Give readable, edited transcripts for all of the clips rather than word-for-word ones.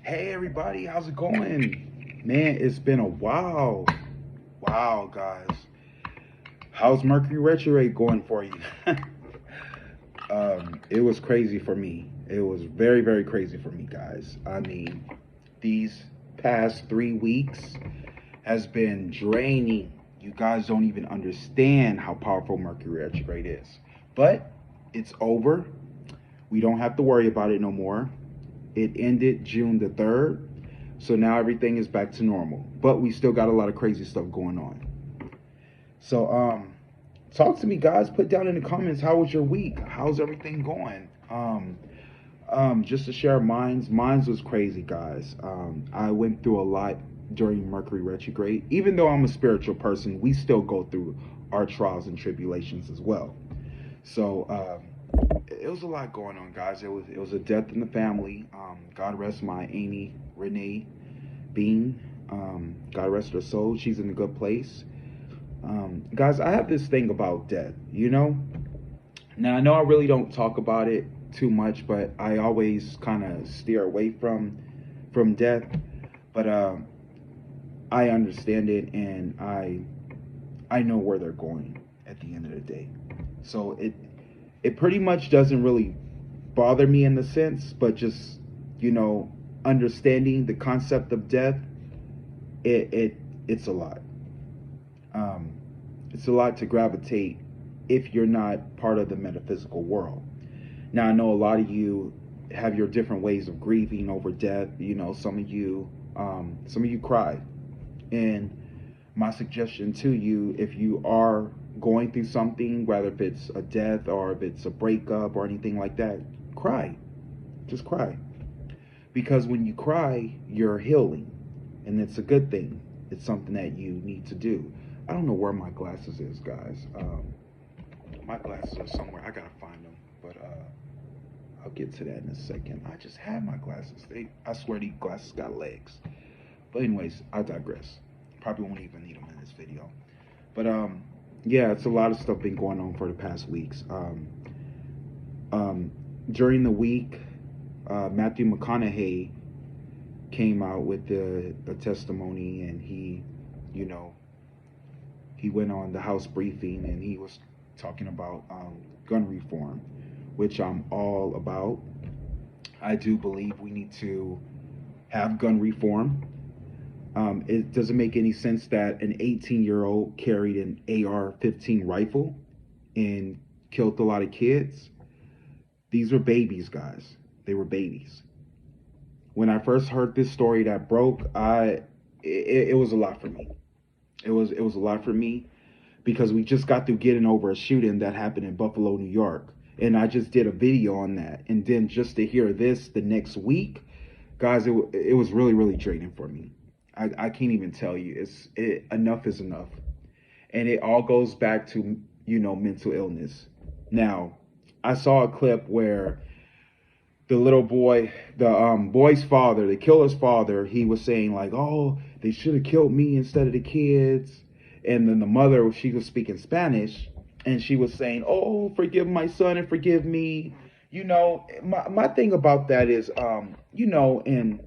Hey everybody, how's it going? Man, it's been a while. Wow, guys. How's Mercury retrograde going for you? It was crazy for me. It was very, very crazy for me, guys. I mean, these past 3 weeks has been draining. You guys don't even understand how powerful Mercury retrograde is. But it's over. We don't have to worry about it no more. It ended June the 3rd. So now everything is back to normal. But we still got a lot of crazy stuff going on. So talk to me guys. Put down in the comments, how was your week? How's everything going? Just to share mine's was crazy, guys. I went through a lot during Mercury retrograde. Even though I'm a spiritual person, we still go through our trials and tribulations as well. So it was a lot going on, guys. It was a death in the family. God rest my Amy Renee Bean. God rest her soul. She's in a good place. Guys, I have this thing about death. Now I know I really don't talk about it too much, but I always kind of steer away from death. But I understand it, and I know where they're going at the end of the day. So it pretty much doesn't really bother me in the sense, but just understanding the concept of death, it's a lot. It's a lot to gravitate if you're not part of the metaphysical world. Now I know a lot of you have your different ways of grieving over death. Some of you cry, and my suggestion to you, if you are going through something, whether if it's a death or if it's a breakup or anything like that, cry. Just cry. Because when you cry, you're healing. And it's a good thing. It's something that you need to do. I don't know where my glasses is, guys. My glasses are somewhere. I gotta find them. But I'll get to that in a second. I just had my glasses. I swear these glasses got legs. But anyways, I digress. Probably won't even need them in this video. But yeah, it's a lot of stuff been going on for the past weeks. During the week, Matthew McConaughey came out with a testimony, and he went on the House briefing, and he was talking about gun reform, which I'm all about. I do believe we need to have gun reform. It doesn't make any sense that an 18-year-old carried an AR-15 rifle and killed a lot of kids. These were babies, guys. They were babies. When I first heard this story that broke, it was a lot for me. It was a lot for me because we just got through getting over a shooting that happened in Buffalo, New York, and I just did a video on that. And then just to hear this the next week, guys, it was really, really draining for me. I can't even tell you. Enough is enough, and it all goes back to mental illness. Now, I saw a clip where the little boy, the boy's father, the killer's father, he was saying like, "Oh, they should have killed me instead of the kids." And then the mother, she was speaking Spanish, and she was saying, "Oh, forgive my son and forgive me." My thing about that is, and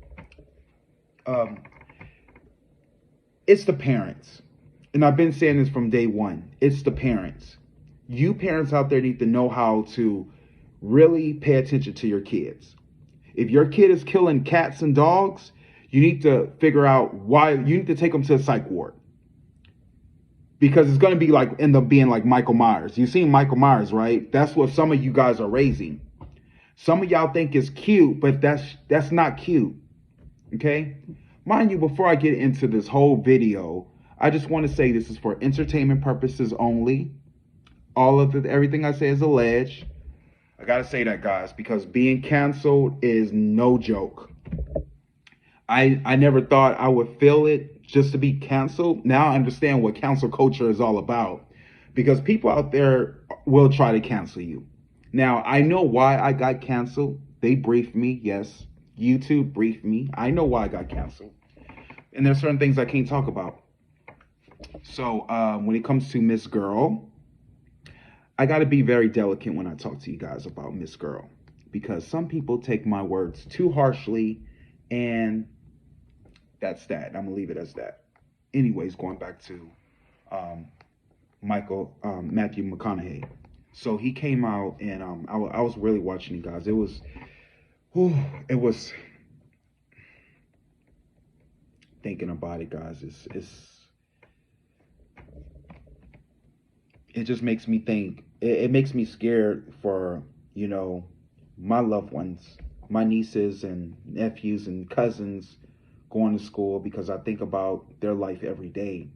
it's the parents. And I've been saying this from day one. It's the parents. You parents out there need to know how to really pay attention to your kids. If your kid is killing cats and dogs, you need to figure out why. You need to take them to a psych ward. Because it's going to be like, end up being like Michael Myers. You've seen Michael Myers, right? That's what some of you guys are raising. Some of y'all think it's cute, but that's not cute. Okay? Mind you, before I get into this whole video, I just want to say this is for entertainment purposes only. Everything I say is alleged. I gotta say that, guys, because being canceled is no joke. I never thought I would feel it just to be canceled. Now I understand what cancel culture is all about, because people out there will try to cancel you. Now, I know why I got canceled. They briefed me, yes. YouTube briefed me. I know why I got canceled. And there's certain things I can't talk about. So when it comes to Miss Girl, I got to be very delicate when I talk to you guys about Miss Girl, because some people take my words too harshly, And that's that. I'm gonna leave it as that. Anyways, going back to um, Matthew McConaughey. So he came out, and I was really watching it, guys. Whew, it was thinking about it, guys. It just makes me think. It makes me scared for my loved ones, my nieces and nephews and cousins going to school, because I think about their life every day.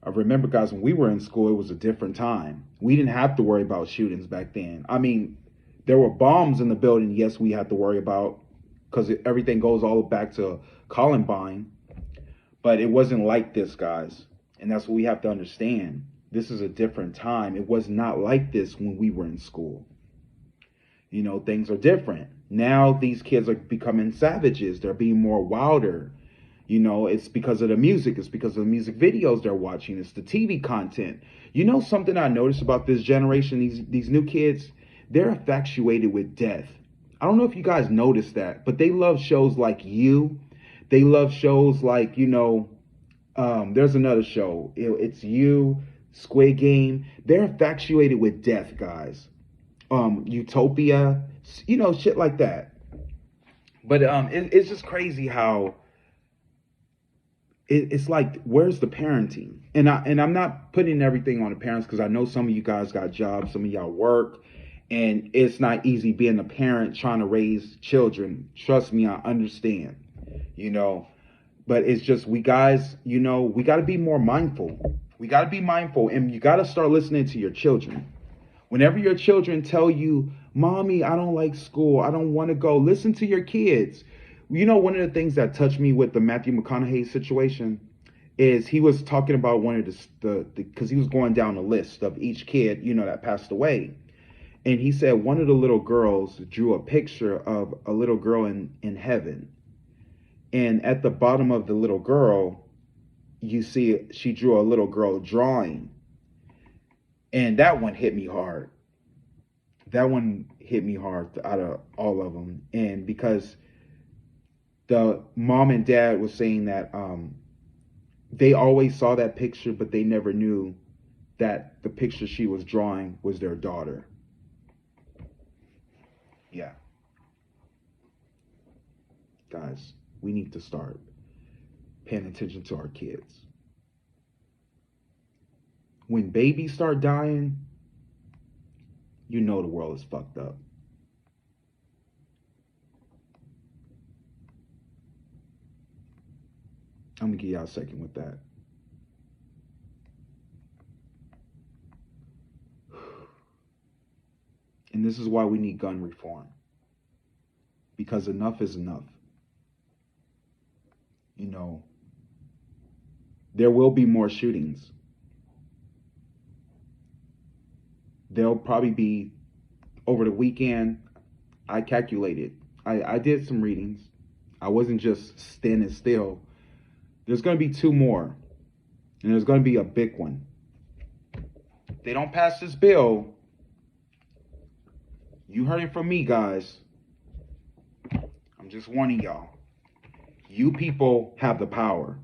I remember, guys, when we were in school, it was a different time. We didn't have to worry about shootings back then. I mean, there were bombs in the building. Yes, we had to worry about, because everything goes all back to Columbine. But it wasn't like this, guys. And that's what we have to understand. This is a different time. It was not like this when we were in school. Things are different. Now these kids are becoming savages. They're being more wilder. It's because of the music. It's because of the music videos they're watching. It's the TV content. Something I noticed about this generation, these new kids, they're infatuated with death. I don't know if you guys noticed that, but they love shows like You. They love shows like, there's another show. It's You, Squid Game. They're infatuated with death, guys. Utopia, shit like that. But it's just crazy how it's like, where's the parenting? And I'm not putting everything on the parents, because I know some of you guys got jobs, some of y'all work, and it's not easy being a parent trying to raise children. Trust me, I understand. But it's just, we guys, we got to be more mindful. We got to be mindful, and you got to start listening to your children. Whenever your children tell you, Mommy, I don't like school, I don't want to go, listen to your kids. One of the things that touched me with the Matthew McConaughey situation is he was talking about one of the because he was going down a list of each kid, that passed away. And he said one of the little girls drew a picture of a little girl in heaven. And at the bottom of the little girl, you see she drew a little girl drawing. And that one hit me hard. That one hit me hard out of all of them. And because the mom and dad was saying that they always saw that picture, but they never knew that the picture she was drawing was their daughter. Yeah. Guys, we need to start paying attention to our kids. When babies start dying, the world is fucked up. I'm going to give y'all a second with that. And this is why we need gun reform. Because enough is enough. There will be more shootings. There'll probably be, over the weekend, I calculated. I did some readings. I wasn't just standing still. There's going to be 2 more. And there's going to be a big one. If they don't pass this bill, you heard it from me, guys. I'm just warning y'all. You people have the power.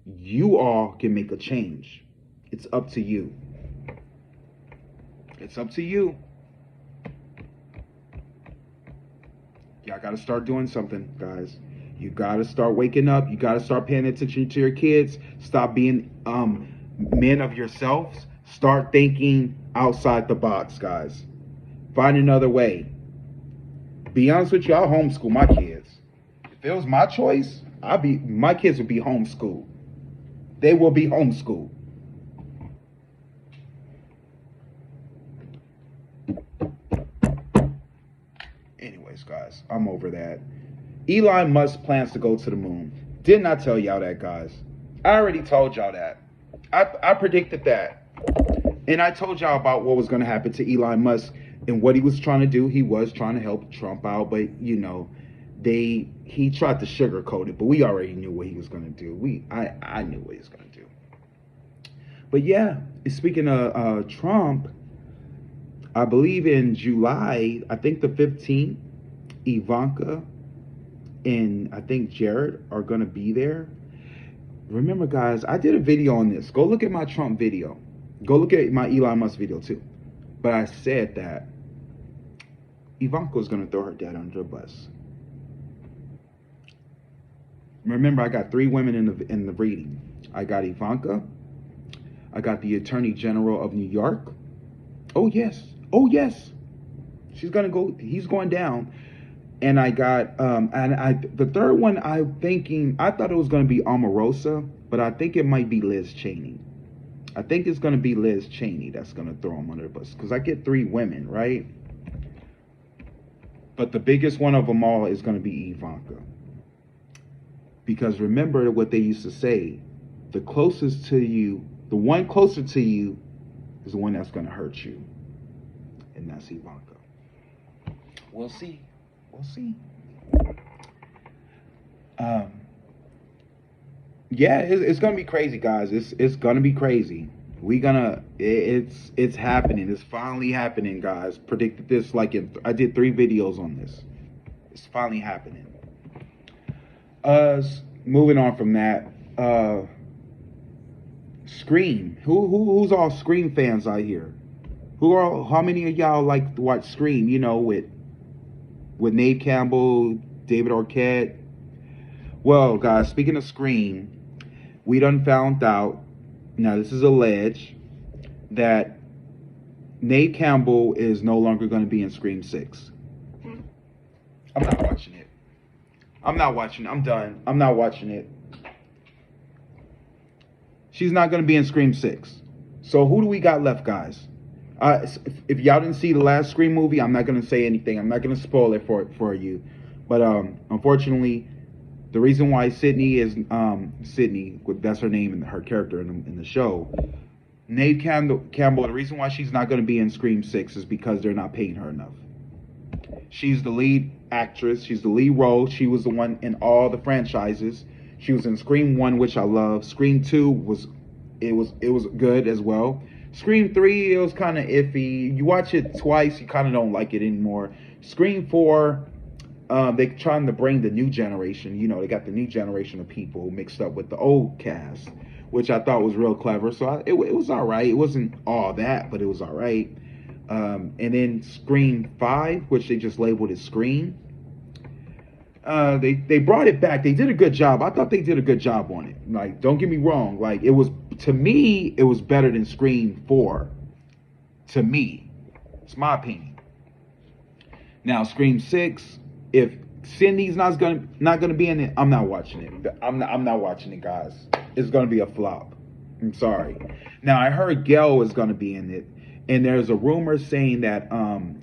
You all can make a change. It's up to you. It's up to you. Y'all got to start doing something, guys. You got to start waking up. You got to start paying attention to your kids. Stop being men of yourselves. Start thinking outside the box, guys. Find another way. Be honest with you, I'll homeschool my kids. If it was my choice, my kids would be homeschooled. They will be homeschooled. Anyways, guys, I'm over that. Elon Musk plans to go to the moon. Didn't I tell y'all that, guys? I already told y'all that. I predicted that. And I told y'all about what was going to happen to Elon Musk and what he was trying to do. He was trying to help Trump out, but, he tried to sugarcoat it, but we already knew what he was going to do. I knew what he was going to do. But yeah, speaking of Trump, I believe in July, I think the 15th, Ivanka and I think Jared are gonna be there. Remember, guys, I did a video on this. Go look at my Trump video. Go look at my Elon Musk video too. But I said that Ivanka's gonna throw her dad under the bus. Remember, I got 3 women in the reading. I got Ivanka. I got the Attorney General of New York. Oh yes. Oh yes. She's gonna go. He's going down. And I got the third one. I thought it was gonna be Omarosa, but I think it might be Liz Cheney. I think it's gonna be Liz Cheney that's gonna throw him under the bus, because I get 3 women, right? But the biggest one of them all is gonna be Ivanka. Because remember what they used to say, the closest to you, the one closer to you is the one that's going to hurt you. And that's Ivanka. We'll see. We'll see. Yeah, it's going to be crazy, guys. It's going to be crazy. It's happening. It's finally happening, guys. Predicted this I did 3 videos on this. It's finally happening. Moving on from that, Scream. Who's all Scream fans out here? How many of y'all like to watch Scream? You know, with Neve Campbell, David Arquette. Well, guys, speaking of Scream, we done found out. Now, this is alleged that Neve Campbell is no longer going to be in Scream 6. I'm not watching it. I'm not watching it. I'm done. I'm not watching it. She's not going to be in Scream 6. So who do we got left, guys? If y'all didn't see the last Scream movie, I'm not going to say anything. I'm not going to spoil it for you. But unfortunately, the reason why Sydney is Sydney, that's her name and her character in the show, Neve Campbell, the reason why she's not going to be in Scream 6 is because they're not paying her enough. She's the lead actress. She's the lead role. She was the one in all the franchises. She was in Scream 1, which I love. Scream 2 was good as well. Scream 3, it was kind of iffy. You watch it twice, you kind of don't like it anymore. Scream 4, they trying to bring the new generation. You know, they got the new generation of people mixed up with the old cast, which I thought was real clever. So it was all right. It wasn't all that, but it was all right. And then Scream 5, which they just labeled as Scream. They brought it back. They did a good job. I thought they did a good job on it. Like, don't get me wrong. Like, to me, it was better than Scream 4. To me. It's my opinion. Now, Scream 6, if Cindy's not gonna be in it, I'm not watching it. I'm not watching it, guys. It's gonna be a flop. I'm sorry. Now, I heard Gail is gonna be in it. And there's a rumor saying that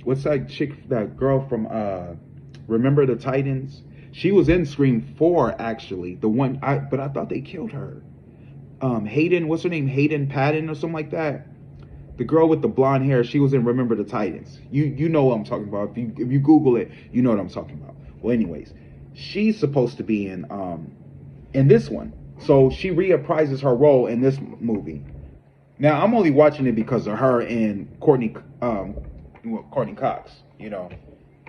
what's that girl from Remember the Titans? She was in Scream 4 actually. But I thought they killed her. Hayden, what's her name? Hayden Patton or something like that. The girl with the blonde hair, she was in Remember the Titans. You know what I'm talking about. If you Google it, you know what I'm talking about. Well, anyways, she's supposed to be in this one. So she reprises her role in this movie. Now, I'm only watching it because of her and Courtney Cox, you know.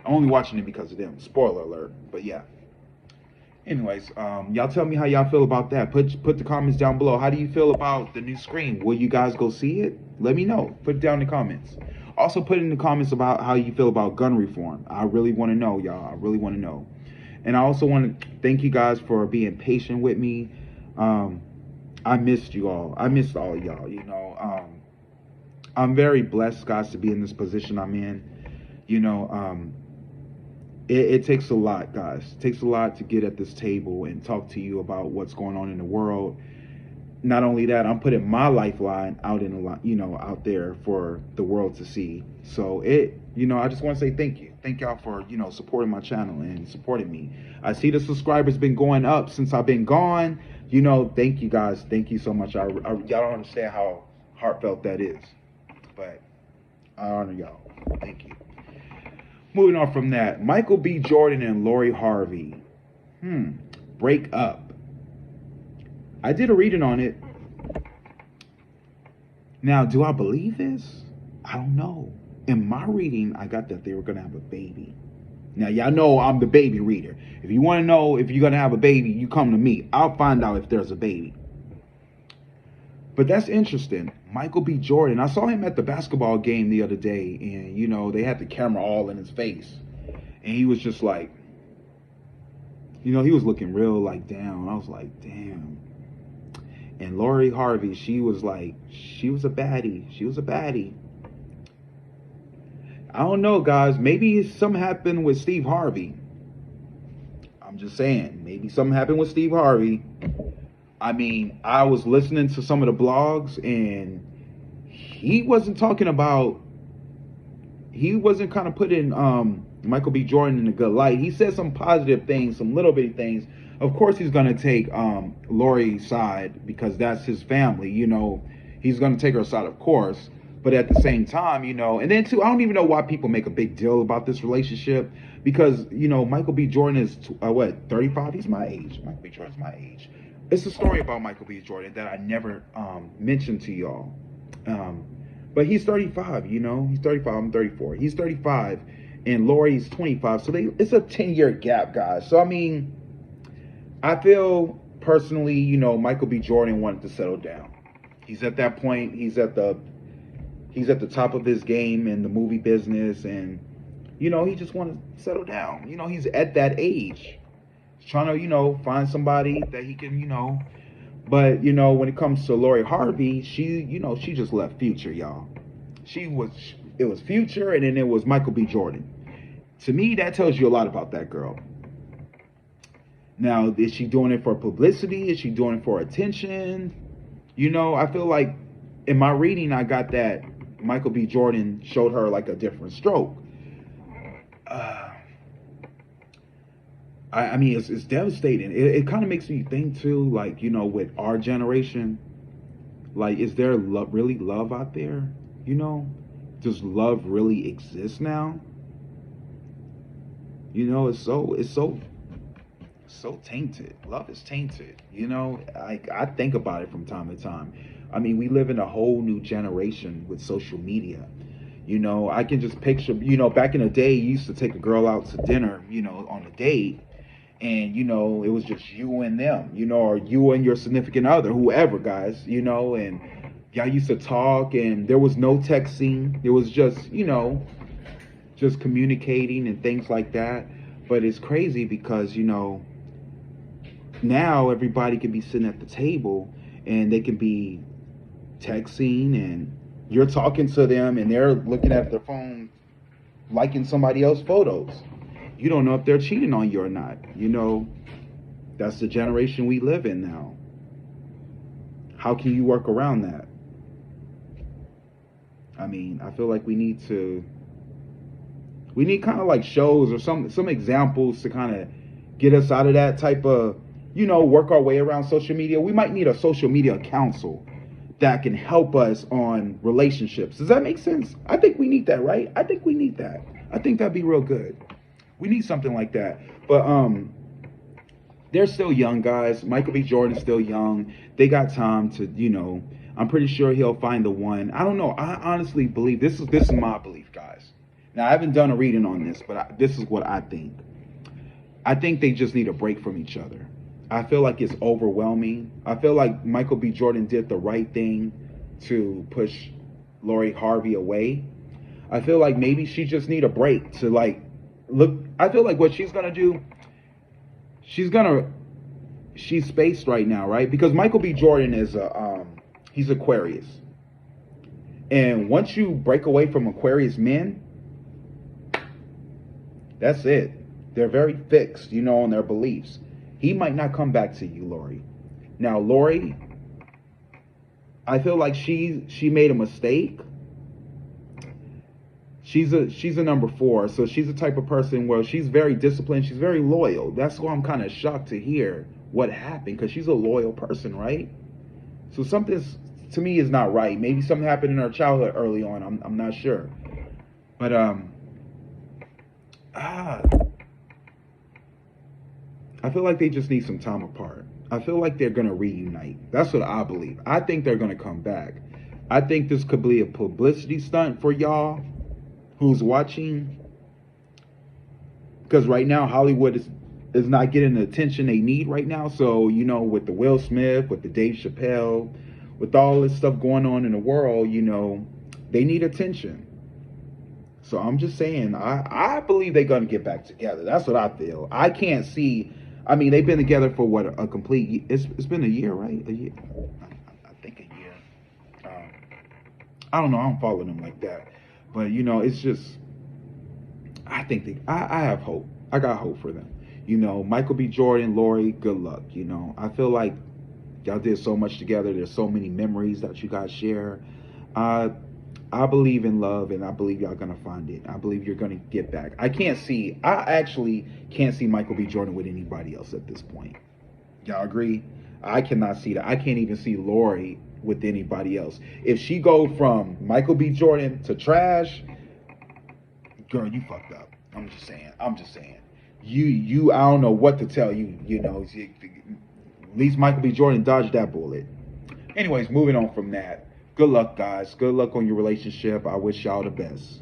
I'm only watching it because of them. Spoiler alert. But yeah. Anyways, y'all tell me how y'all feel about that. Put the comments down below. How do you feel about the new Scream? Will you guys go see it? Let me know. Put it down in the comments. Also, put in the comments about how you feel about gun reform. I really want to know, y'all. I really want to know. And I also want to thank you guys for being patient with me. I missed you all. I missed all of y'all, you know. I'm very blessed, guys, to be in this position I'm in. You know, it takes a lot, guys. It takes a lot to get at this table and talk to you about what's going on in the world. Not only that, I'm putting my lifeline out out there for the world to see. So I just want to say thank you. Thank y'all for, supporting my channel and supporting me. I see the subscribers been going up since I've been gone. Thank you guys. Thank you so much. Y'all don't understand how heartfelt that is. But I honor y'all. Thank you. Moving on from that, Michael B. Jordan and Lori Harvey. Break up. I did a reading on it. Now, do I believe this? I don't know. In my reading, I got that they were going to have a baby. Now, y'all know I'm the baby reader. If you want to know if you're going to have a baby, you come to me. I'll find out if there's a baby. But that's interesting. Michael B. Jordan, I saw him at the basketball game the other day, and, you know, they had the camera all in his face. And he was just like, you know, he was looking real, like, down. I was like, damn. And Lori Harvey, she was like, she was a baddie. She was a baddie. I don't know, guys. Maybe something happened with Steve Harvey. I'm just saying. Maybe something happened with Steve Harvey. I mean, I was listening to some of the blogs, and he wasn't talking about, he wasn't kind of putting Michael B. Jordan in a good light. He said some positive things, some little bitty things. Of course, he's going to take Lori's side because that's his family. You know, he's going to take her side, of course. But at the same time, you know, and then too, I don't even know why people make a big deal about this relationship because, you know, Michael B. Jordan is, 35? He's my age. Michael B. Jordan's my age. It's a story about Michael B. Jordan that I never mentioned to y'all. But he's 35, you know. He's 35, I'm 34. He's 35, and Lori's 25. So it's a 10-year gap, guys. So, I mean, I feel personally, you know, Michael B. Jordan wanted to settle down. He's at that point. He's at the top of his game in the movie business, and, you know, he just wants to settle down. You know, he's at that age. He's trying to, you know, find somebody that he can, you know. But, you know, when it comes to Lori Harvey, she, you know, she just left Future, y'all. It was Future, and then it was Michael B. Jordan. To me, that tells you a lot about that girl. Now, is she doing it for publicity? Is she doing it for attention? You know, I feel like in my reading, I got that Michael B. Jordan showed her like a different stroke. I mean, it's devastating. It kind of makes me think too, like, you know, with our generation, like, is there really love out there? You know, does love really exist now? You know, it's so tainted. Love is tainted. You know, I think about it from time to time. I mean, we live in a whole new generation with social media. You know, I can just picture, you know, back in the day, you used to take a girl out to dinner, you know, on a date. And, you know, it was just you and them, you know, or you and your significant other, whoever, guys, you know, and y'all used to talk, and there was no texting. It was just, you know, just communicating and things like that. But it's crazy because, you know, now everybody can be sitting at the table and they can be texting, and you're talking to them and they're looking at their phone, liking somebody else's photos. You don't know if they're cheating on you or not. You know, that's the generation we live in now. How can you work around that? I mean, I feel like we need kind of like shows or some examples to kind of get us out of that type of, you know, work our way around social media. We might need a social media council that can help us on relationships. Does that make sense? I think we need that, right? I think we need that. I think that'd be real good. We need something like that. But they're still young, guys. Michael B. Jordan's still young. They got time to, you know, I'm pretty sure he'll find the one. I don't know. I honestly believe, this is my belief, guys. Now, I haven't done a reading on this, but this is what I think. I think they just need a break from each other. I feel like it's overwhelming. I feel like Michael B. Jordan did the right thing to push Lori Harvey away. I feel like maybe she just need a break to, like, look. I feel like what she's gonna do, she's spaced right now, right? Because Michael B. Jordan is he's Aquarius, and once you break away from Aquarius men, that's it. They're very fixed, you know, on their beliefs. He might not come back to you, Lori. Now, Lori, I feel like she made a mistake. She's a number 4, so she's the type of person where she's very disciplined. She's very loyal. That's why I'm kind of shocked to hear what happened, because she's a loyal person, right? So something to me is not right. Maybe something happened in her childhood early on. I'm not sure, but I feel like they just need some time apart. I feel like they're gonna reunite. That's what I believe. I think they're gonna come back. I think this could be a publicity stunt for y'all who's watching. because right now Hollywood is not getting the attention they need right now. So with the Will Smith, with the Dave Chappelle, with all this stuff going on in the world, they need attention. So I'm just saying, I believe they're gonna get back together. That's what I feel. I can't see. I mean, they've been together for what, a complete. It's been a year, right? A year. I think a year. Um, I don't know. I don't follow them like that, but it's just. I think I have hope. I got hope for them. Michael B. Jordan, Lori, good luck. I feel like y'all did so much together. There's so many memories that you guys share. Uh, I believe in love, and I believe y'all gonna find it. I believe you're gonna get back. I actually can't see Michael B. Jordan with anybody else at this point. Y'all agree? I cannot see that. I can't even see Lori with anybody else. If she go from Michael B. Jordan to trash, girl, you fucked up. I'm just saying. I don't know what to tell you. At least Michael B. Jordan dodged that bullet. Anyways, moving on from that. Good luck, guys. Good luck on your relationship. I wish y'all the best.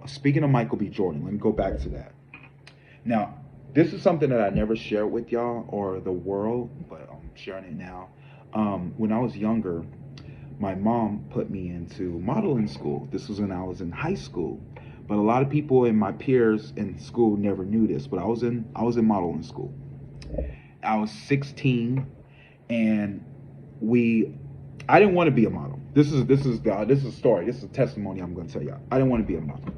Speaking of Michael B. Jordan, let me go back to that. Now, this is something that I never shared with y'all or the world, but I'm sharing it now. When I was younger, my mom put me into modeling school. This was when I was in high school. But a lot of people and my peers in school never knew this, but I was in modeling school. I was 16, and I didn't want to be a model. This is a story. This is a testimony I'm going to tell y'all. I didn't want to be a model.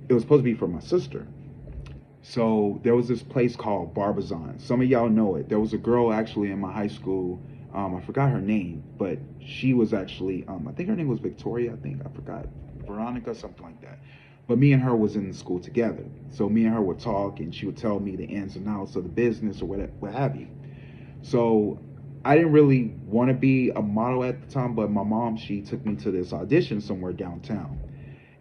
It was supposed to be for my sister. So there was this place called Barbizon. Some of y'all know it. There was a girl actually in my high school. I forgot her name, but she was actually, I think her name was Victoria. I forgot. Veronica, something like that. But me and her was in the school together. So me and her would talk, and she would tell me the ins and outs of the business or what have you. So I didn't really want to be a model at the time, but my mom, she took me to this audition somewhere downtown.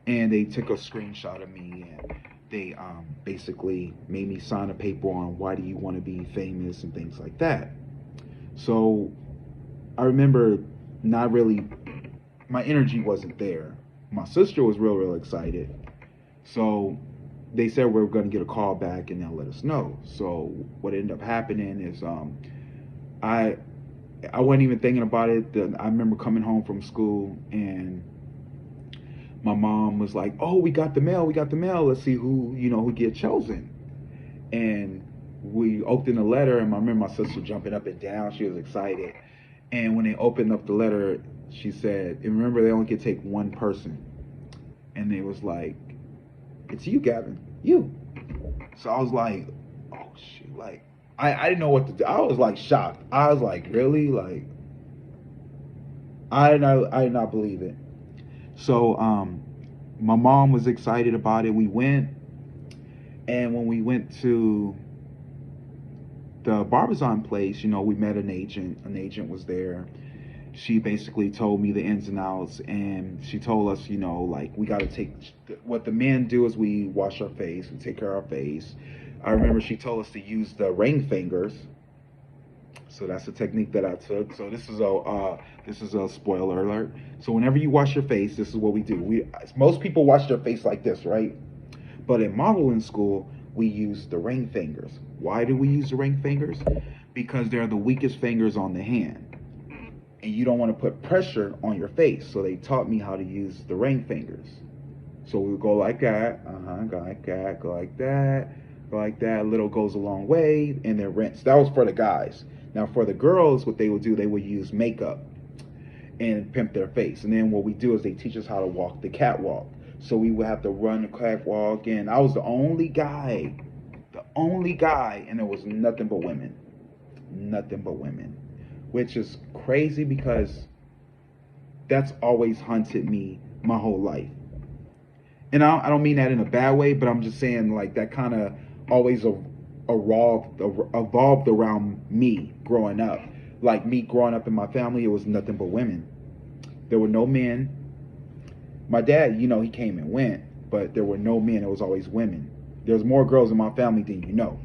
And they took a screenshot of me, and they basically made me sign a paper on why do you want to be famous and things like that. So I remember not really, my energy wasn't there. My sister was real excited. So they said we were going to get a call back and they'll let us know. So what ended up happening is I wasn't even thinking about it. I remember coming home from school, and my mom was like, "Oh, we got the mail. Let's see who get chosen." And we opened the letter, and I remember my sister jumping up and down. She was excited. And when they opened up the letter, she said, and remember, they only could take one person. And it was like, "It's you, Gavin. You." So I was like, "Oh, shit." Like, I didn't know what to do. I was like shocked. I was like, "Really?" Like, I did not believe it. So my mom was excited about it. We went. And when we went to the Barbizon place, we met an agent. An agent was there. She basically told me the ins and outs, and she told us, like, we got to take, what the men do is we wash our face, we take care of our face. I remember she told us to use the ring fingers. So that's the technique that I took. So this is a spoiler alert. So whenever you wash your face, this is what we do. Most people wash their face like this, right? But in modeling school, we use the ring fingers. Why do we use the ring fingers? Because they're the weakest fingers on the hand. And you don't want to put pressure on your face. So they taught me how to use the ring fingers. So we would go like that, go like that, go like that, go like that. A little goes a long way, and then rinse. That was for the guys. Now for the girls, what they would do, they would use makeup and pimp their face. And then what we do is they teach us how to walk the catwalk. So we would have to run the catwalk, and I was the only guy, and there was nothing but women, which is crazy because that's always haunted me my whole life. And I don't mean that in a bad way, but I'm just saying, like, that kind of always evolved around me growing up. Like, me growing up in my family, it was nothing but women. There were no men. My dad, he came and went, but there were no men. It was always women. There's more girls in my family than you know.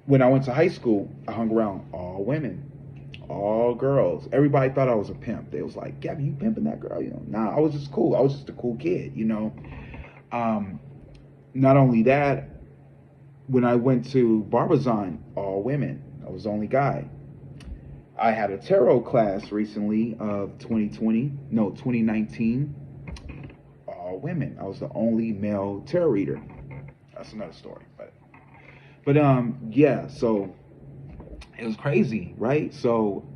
When I went to high school, I hung around all women, all girls. Everybody thought I was a pimp. They was like, "Gabby, you pimping that girl?" Nah, I was just cool. I was just a cool kid, Not only that, when I went to Barbizon, all women. I was the only guy. I had a tarot class recently of 2020, no, 2019, all women. I was the only male tarot reader. That's another story, but yeah, so it was crazy, right? So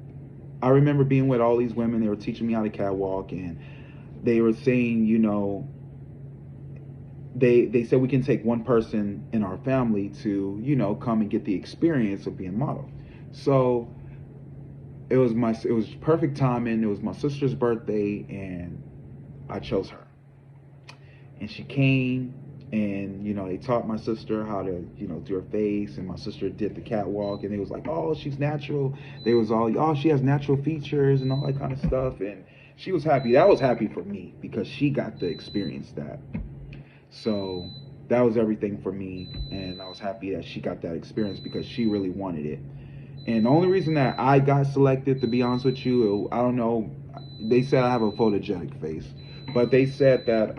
I remember being with all these women. They were teaching me how to catwalk, and they were saying, they said we can take one person in our family to, come and get the experience of being model. So it was perfect timing. It was my sister's birthday, and I chose her. And she came, and they taught my sister how to do her face, and my sister did the catwalk, and they was like, oh, she's natural. They was all, oh, she has natural features and all that kind of stuff. And she was happy. That was happy for me because she got to experience that. So that was everything for me, and I was happy that she got that experience because she really wanted it. And the only reason that I got selected, to be honest with you, I don't know. They said I have a photogenic face, but they said that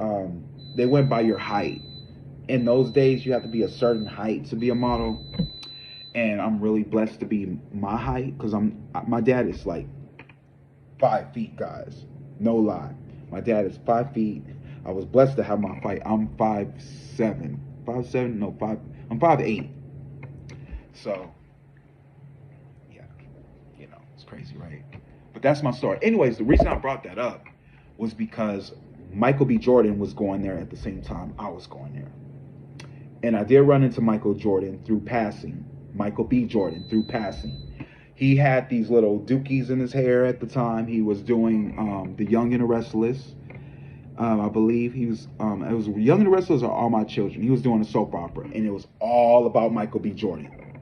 they went by your height. In those days, you have to be a certain height to be a model, and I'm really blessed to be my height because my dad is like 5 feet, guys. No lie, my dad is 5 feet. I was blessed to have my height. I'm 5'7", 5'7", no 5. I'm 5'8". So. It's crazy, right? But that's my story. Anyways, the reason I brought that up was because Michael B. Jordan was going there at the same time I was going there. And I did run into Michael Jordan through passing. Michael B. Jordan through passing. He had these little dookies in his hair at the time. He was doing The Young and the Restless. I believe he was, it was Young and the Restless or All My Children. He was doing a soap opera, and it was all about Michael B. Jordan.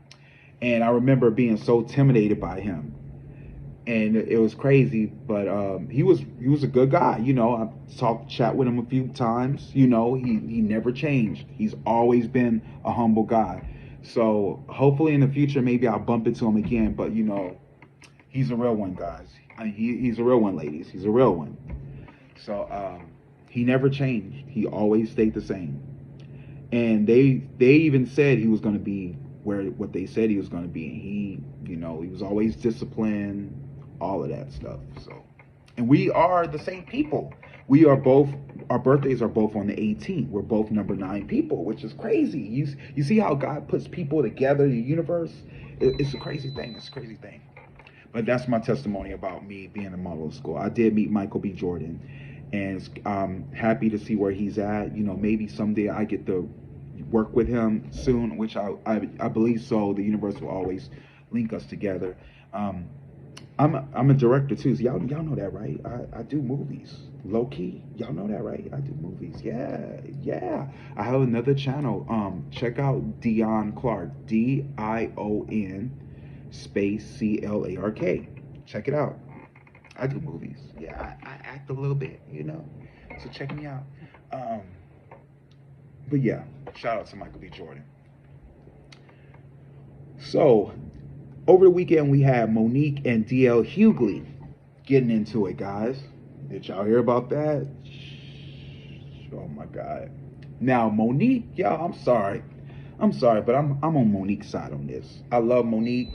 And I remember being so intimidated by him. And it was crazy, but he was a good guy. I chat with him a few times. He never changed. He's always been a humble guy. So hopefully in the future, maybe I'll bump into him again. But he's a real one, guys. He's a real one, ladies. He's a real one. So he never changed. He always stayed the same. And they even said he was going to be what they said he was going to be. And he was always disciplined. All of that stuff. So, and we are the same people. We are both. Our birthdays are both on the 18th. We're both number 9 people, which is crazy. You see how God puts people together in the universe? It's a crazy thing. It's a crazy thing. But that's my testimony about me being a model school. I did meet Michael B. Jordan, and I'm happy to see where he's at. Maybe someday I get to work with him soon, which I believe so. The universe will always link us together. I'm a director too. So y'all know that, right? I do movies. Low key. Y'all know that, right? I do movies. Yeah. I have another channel. Check out Dion Clark. DION space CLARK. Check it out. I do movies. Yeah, I act a little bit, So check me out. But yeah, shout out to Michael B. Jordan. So over the weekend, we had Monique and DL Hughley getting into it, guys. Did y'all hear about that? Oh my God. Now, Monique, y'all, I'm sorry, but I'm on Monique's side on this. I love Monique.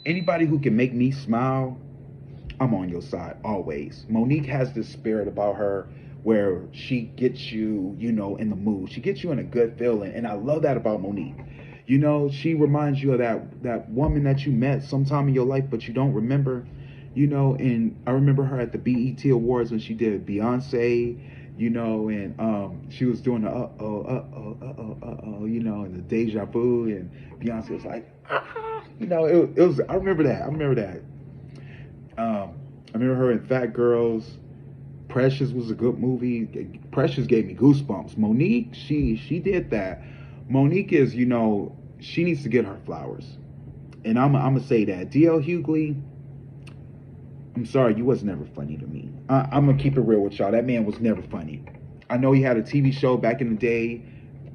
Anybody who can make me smile, I'm on your side always. Monique has this spirit about her where she gets you, in the mood. She gets you in a good feeling, and I love that about Monique. She reminds you of that woman that you met sometime in your life, but you don't remember, and I remember her at the BET Awards when she did Beyonce, and she was doing the and the deja vu, and Beyonce was like, it was, I remember that. I remember her in Fat Girls. Precious was a good movie. Precious gave me goosebumps. Monique, she did that. Monique is, she needs to get her flowers. And I'm going to say that. DL Hughley, I'm sorry, you was never funny to me. I'm going to keep it real with y'all. That man was never funny. I know he had a TV show back in the day.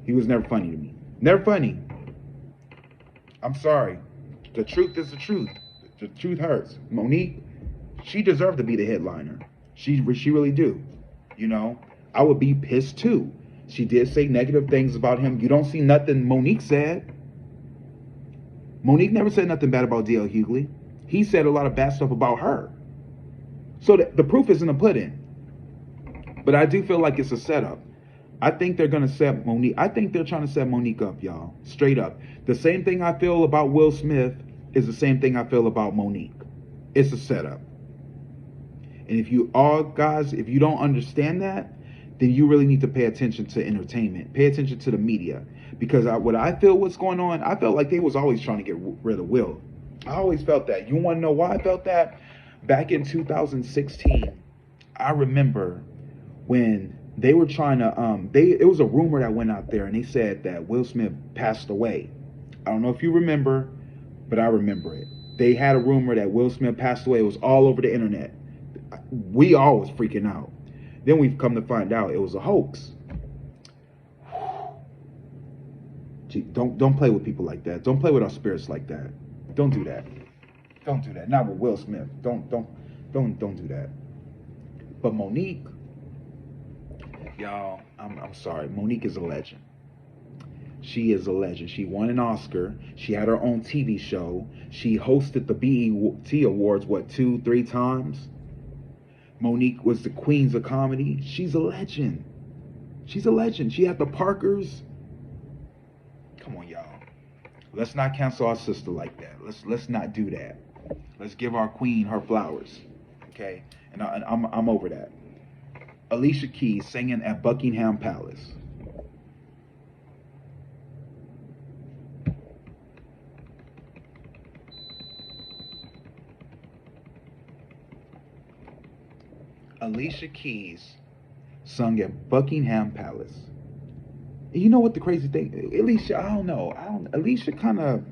He was never funny to me. Never funny. I'm sorry. The truth is the truth. The truth hurts. Monique, she deserved to be the headliner. She really do. I would be pissed too. She did say negative things about him. You don't see nothing Monique said. Monique never said nothing bad about D.L. Hughley. He said a lot of bad stuff about her. So the proof is in the pudding. But I do feel like it's a setup. I think they're going to set Monique. I think they're trying to set Monique up, y'all. Straight up. The same thing I feel about Will Smith is the same thing I feel about Monique. It's a setup. And if you all guys, if you don't understand that, then you really need to pay attention to entertainment. Pay attention to the media. Because what I feel what's going on, I felt like they was always trying to get rid of Will. I always felt that. You want to know why I felt that? Back in 2016, I remember when they were trying to, it was a rumor that went out there, and they said that Will Smith passed away. I don't know if you remember, but I remember it. They had a rumor that Will Smith passed away. It was all over the internet. We all was freaking out. Then we've come to find out it was a hoax. Gee, don't play with people like that. Don't play with our spirits like that. Don't do that. Don't do that. Not with Will Smith. Don't do that. But Monique, y'all, I'm sorry. Monique is a legend. She is a legend. She won an Oscar. She had her own TV show. She hosted the BET Awards, 2-3 times? Monique was the queens of comedy. She's a legend. She's a legend. She had the Parkers. Come on, y'all. Let's not cancel our sister like that. Let's not do that. Let's give our queen her flowers. Okay? And I'm over that. Alicia Keys singing at Buckingham Palace. Alicia Keys sung at Buckingham Palace. And you know what the crazy thing? Alicia, I don't know. Alicia kind of,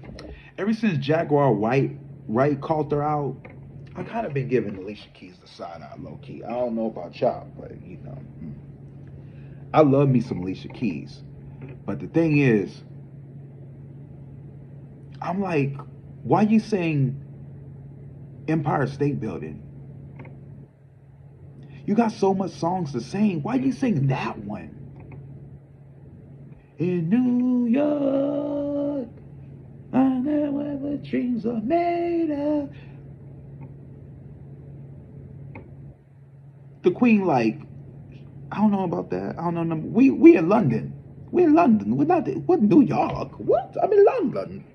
ever since Jaguar Wright called her out, I kind of been giving Alicia Keys the side eye, low key. I don't know about y'all, but you know, I love me some Alicia Keys. But the thing is, I'm like, why you sing Empire State Building? You got so much songs to sing. Why you sing that one? In New York, I know where dreams are made of. The Queen, like, I don't know about that. I don't know. We in London. We're in London. We're not. What New York? What? I'm in London.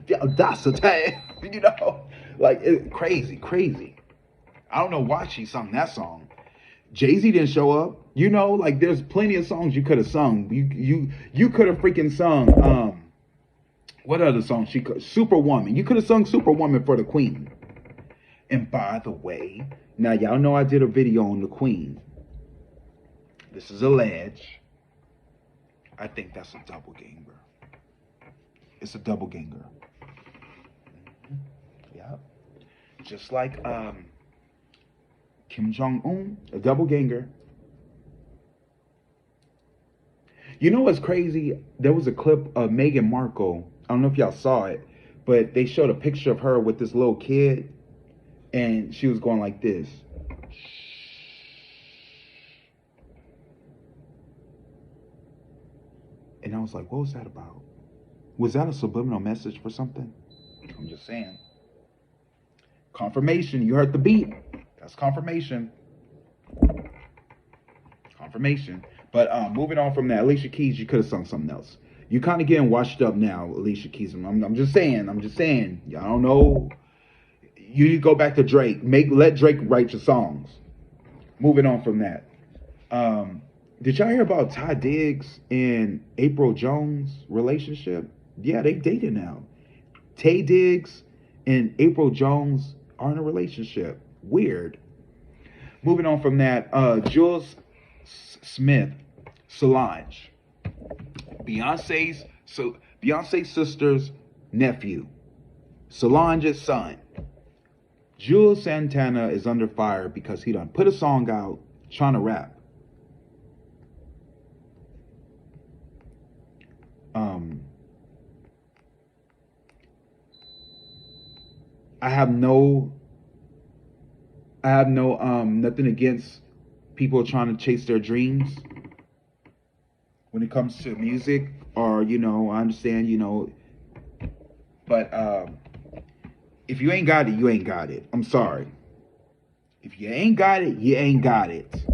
The audacity, you know, like crazy. I don't know why she sung that song. Jay-Z didn't show up. You know, like there's plenty of songs you could have sung. You could have freaking sung what other song she could? Superwoman. You could have sung Superwoman for the Queen. And by the way, now y'all know I did a video on the Queen. This is alleged. I think that's a double ganger. It's a double ganger. Yep. Just like Kim Jong-un, a double ganger. You know what's crazy? There was a clip of Meghan Markle. I don't know if y'all saw it, but they showed a picture of her with this little kid, and she was going like this. And I was like, what was that about? Was that a subliminal message for something? I'm just saying. Confirmation. You heard the beat. That's confirmation. Confirmation. But moving on from that, Alicia Keys, you could have sung something else. You kind of getting washed up now, Alicia Keys. I'm just saying. Y'all don't know. You need to go back to Drake. Let Drake write your songs. Moving on from that. Did y'all hear about Ty Diggs and April Jones' relationship? Yeah, they dated now. Tay Diggs and April Jones are in a relationship. Weird. Moving on from that, Jules Smith, Solange, Beyonce's sister's nephew, Solange's son. Jules Santana is under fire because he done put a song out trying to rap. I have no nothing against people trying to chase their dreams. when it comes to music, or I understand, but if you ain't got it, you ain't got it. I'm sorry. If you ain't got it, you ain't got it.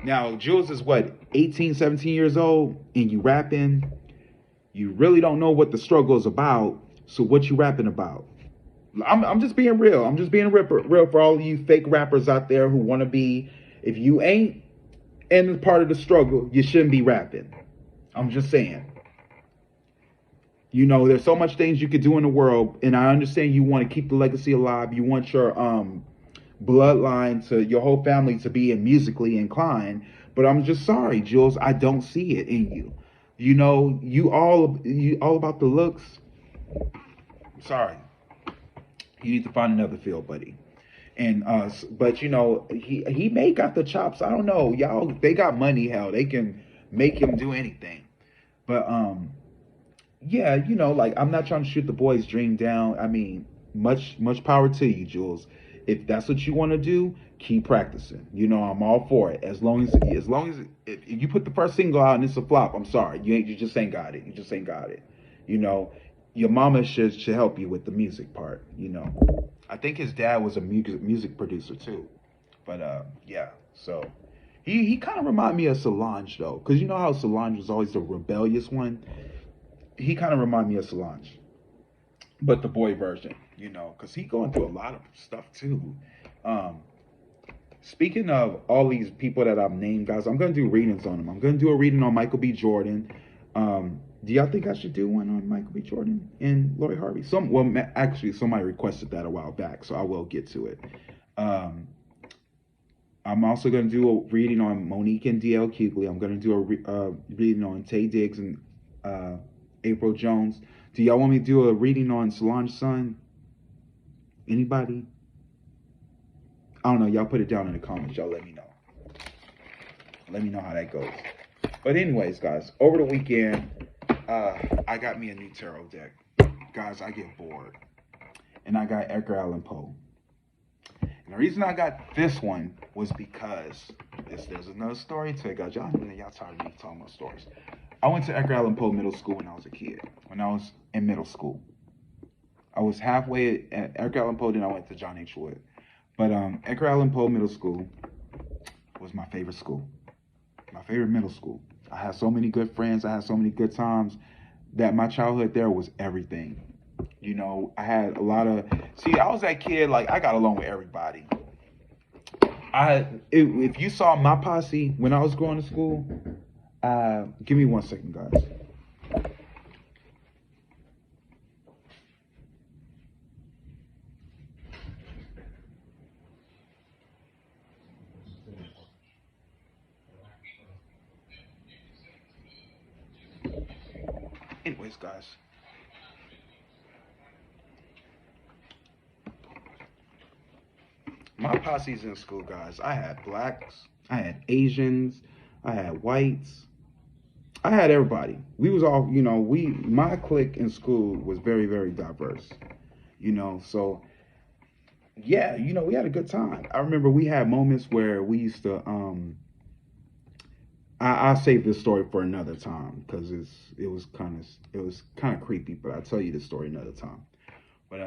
Now, Jules is what, 18, 17 years old, and you rapping. You really don't know what the struggle is about. So what you rapping about? I'm just being real. I'm just being real for all of you fake rappers out there who want to be. If you ain't in part of the struggle, you shouldn't be rapping. I'm just saying. There's so much things you could do in the world, and I understand you want to keep the legacy alive. You want your bloodline to your whole family to be musically inclined. But I'm just sorry, Jules. I don't see it in you. You all about the looks. I'm sorry. You need to find another field, buddy. And but he may got the chops. I don't know, y'all. They got money. Hell, they can make him do anything. But yeah, like, I'm not trying to shoot the boy's dream down. I mean, much power to you, Jules. If that's what you want to do, keep practicing. I'm all for it. As long as if you put the first single out and it's a flop, I'm sorry, you just ain't got it. You just ain't got it. Your mama should help you with the music part. I think his dad was a music producer too. But yeah, so he kind of reminded me of Solange though, because you know how Solange was always the rebellious one. He kind of reminded me of Solange, but the boy version, because he going through a lot of stuff too. Speaking of all these people that I've named, guys, I'm going to do readings on them. I'm going to do a reading on Michael B. Jordan. Do y'all think I should do one on Michael B. Jordan and Lori Harvey? Actually, somebody requested that a while back, so I will get to it. I'm also going to do a reading on Monique and D.L. Hughley. I'm going to do a reading on Taye Diggs and April Jones. Do y'all want me to do a reading on Solange's son? Anybody? I don't know. Y'all put it down in the comments. Y'all let me know. Let me know how that goes. But anyways, guys, over the weekend, I got me a new tarot deck. Guys, I get bored. And I got Edgar Allan Poe. And the reason I got this one was because there's another story to it, guys. Y'all tired of me talking about stories. I went to Edgar Allan Poe Middle School when I was a kid. When I was in middle school. I was halfway at Edgar Allan Poe, then I went to John H. Wood. But Edgar Allan Poe Middle School was my favorite school. My favorite middle school. I had so many good friends. I had so many good times that my childhood there was everything. I had a lot of... See, I was that kid, like, I got along with everybody. If you saw my posse when I was going to school... give me 1 second, guys. Anyways, guys. My posse's in school, guys. I had blacks, I had Asians, I had whites, I had everybody. We was all, my clique in school was very, very diverse. So yeah, we had a good time. I remember we had moments where we used to I'll save this story for another time because it was kind of creepy, but I'll tell you this story another time. But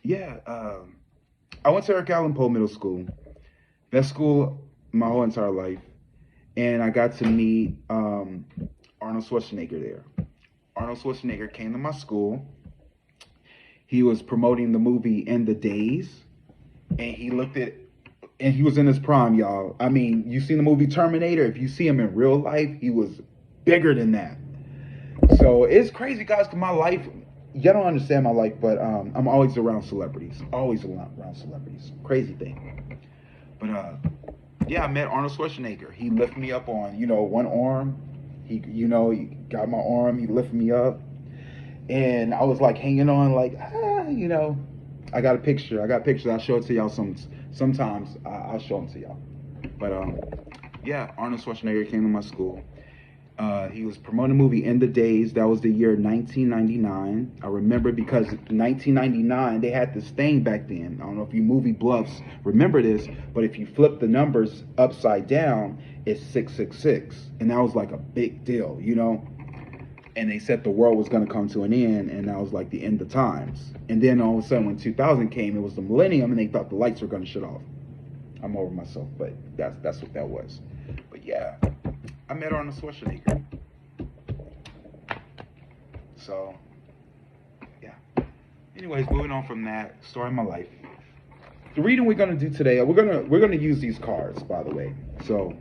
yeah, I went to Edgar Allan Poe Middle School. Best school my whole entire life, and I got to meet Arnold Schwarzenegger there. Arnold Schwarzenegger came to my school. He was promoting the movie In the Days, and he was in his prime, y'all. I mean, you seen the movie Terminator. If you see him in real life, he was bigger than that. So it's crazy, guys, because my life, y'all don't understand my life, but I'm always around celebrities. Always around celebrities. Crazy thing. But yeah, I met Arnold Schwarzenegger. He lifted me up on, one arm. He got my arm. He lifted me up. And I was like hanging on like, I got a picture. I'll show it to y'all sometimes. I'll show them to y'all. But yeah, Arnold Schwarzenegger came to my school. He was promoting a movie In the Days. That was the year 1999. I remember because 1999 they had this thing back then. I don't know if you movie bluffs remember this, but if you flip the numbers upside down, it's 666, and that was like a big deal, you know. And they said the world was going to come to an end, and that was like the end of times. And then all of a sudden, when 2000 came, it was the millennium, and they thought the lights were going to shut off. I'm over myself, but that's what that was. But yeah, I met her on the Schwarzenegger. So, yeah. Anyways, moving on from that, story of my life. The reading we're gonna do today, we're gonna use these cards, by the way. So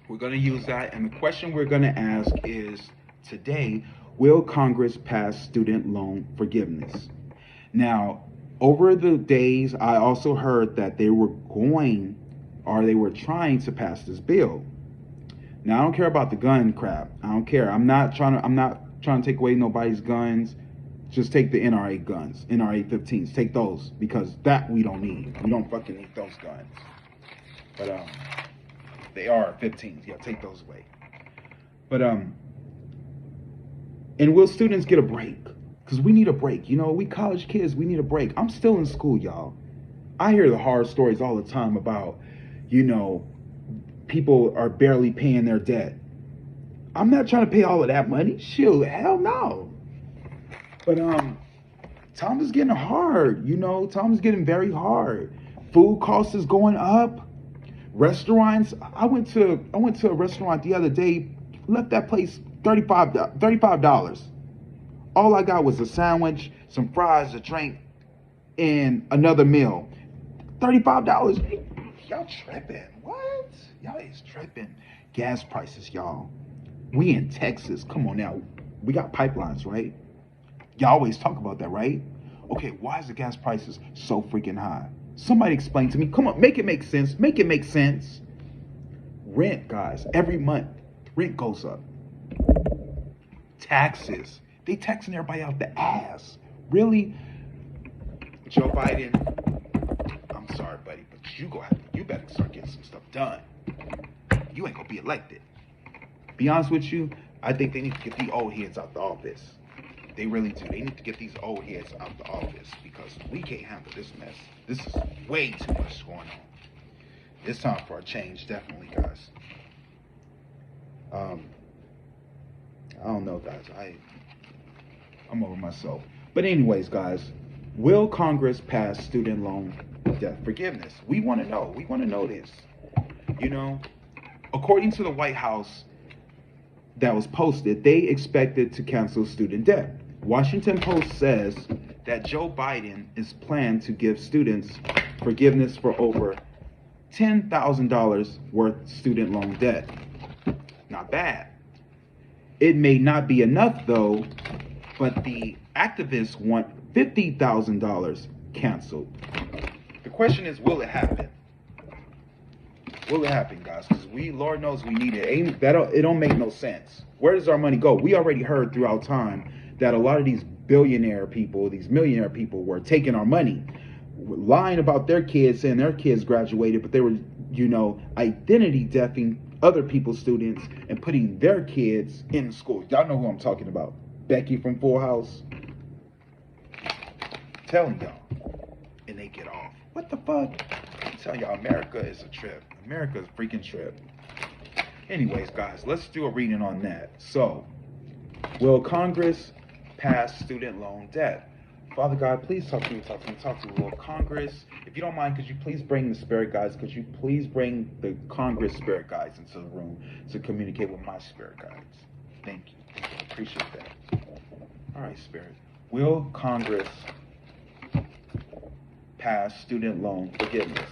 we're gonna use that, and the question we're gonna ask is today: will Congress pass student loan forgiveness? Now, over the days, I also heard that they were trying to pass this bill. Now, I don't care about the gun crap. I don't care. I'm not trying to take away nobody's guns. Just take the NRA guns, NRA 15s. Take those, because that we don't need. We don't fucking need those guns. But they are 15s. Yeah, take those away. But and will students get a break? Because we need a break. You know, we college kids, we need a break. I'm still in school, y'all. I hear the horror stories all the time about, you know, people are barely paying their debt. I'm not trying to pay all of that money. Shoot, hell no. But time is getting hard, you know. Time is getting very hard. Food costs is going up. Restaurants. I went to a restaurant the other day. Left that place $35. All I got was a sandwich, some fries, a drink, and another meal. $35. Y'all tripping? What? Y'all is tripping. Gas prices, y'all. We in Texas. Come on now. We got pipelines, right? Y'all always talk about that, right? Okay, why is the gas prices so freaking high? Somebody explain to me. Come on, make it make sense. Make it make sense. Rent, guys, every month, rent goes up. Taxes. They taxing everybody out the ass. Really? Joe Biden, I'm sorry, buddy, but you better start getting some stuff done. You ain't gonna be elected. Be honest with you, I think they need to get the old heads out the office. They really do. They need to get these old heads out the office, because we can't handle this mess. This is way too much going on. It's time for a change, definitely, guys. I don't know, guys. I'm over myself. But anyways, guys, will Congress pass student loan debt forgiveness? We want to know. We want to know this. You know, according to the White House that was posted, they expected to cancel student debt. Washington Post says that Joe Biden is planned to give students forgiveness for over $10,000 worth student loan debt. Not bad. It may not be enough, though, but the activists want $50,000 canceled. The question is, will it happen? Will it happen, guys? Because Lord knows we need it. It don't make no sense. Where does our money go? We already heard throughout time that a lot of these billionaire people, these millionaire people, were taking our money, lying about their kids, saying their kids graduated, but they were, you know, identity deafing other people's students and putting their kids in school. Y'all know who I'm talking about. Becky from Full House. Telling y'all. And they get off. What the fuck? I tell y'all, America is a trip. America is a freaking trip. Anyways, guys, let's do a reading on that. So, will Congress pass student loan debt? Father God, please talk to me. Will Congress, if you don't mind, could you please bring the spirit guides? Could you please bring the Congress spirit guides into the room to communicate with my spirit guides? Thank you. I appreciate that. All right, spirit. Will Congress pass student loan forgiveness?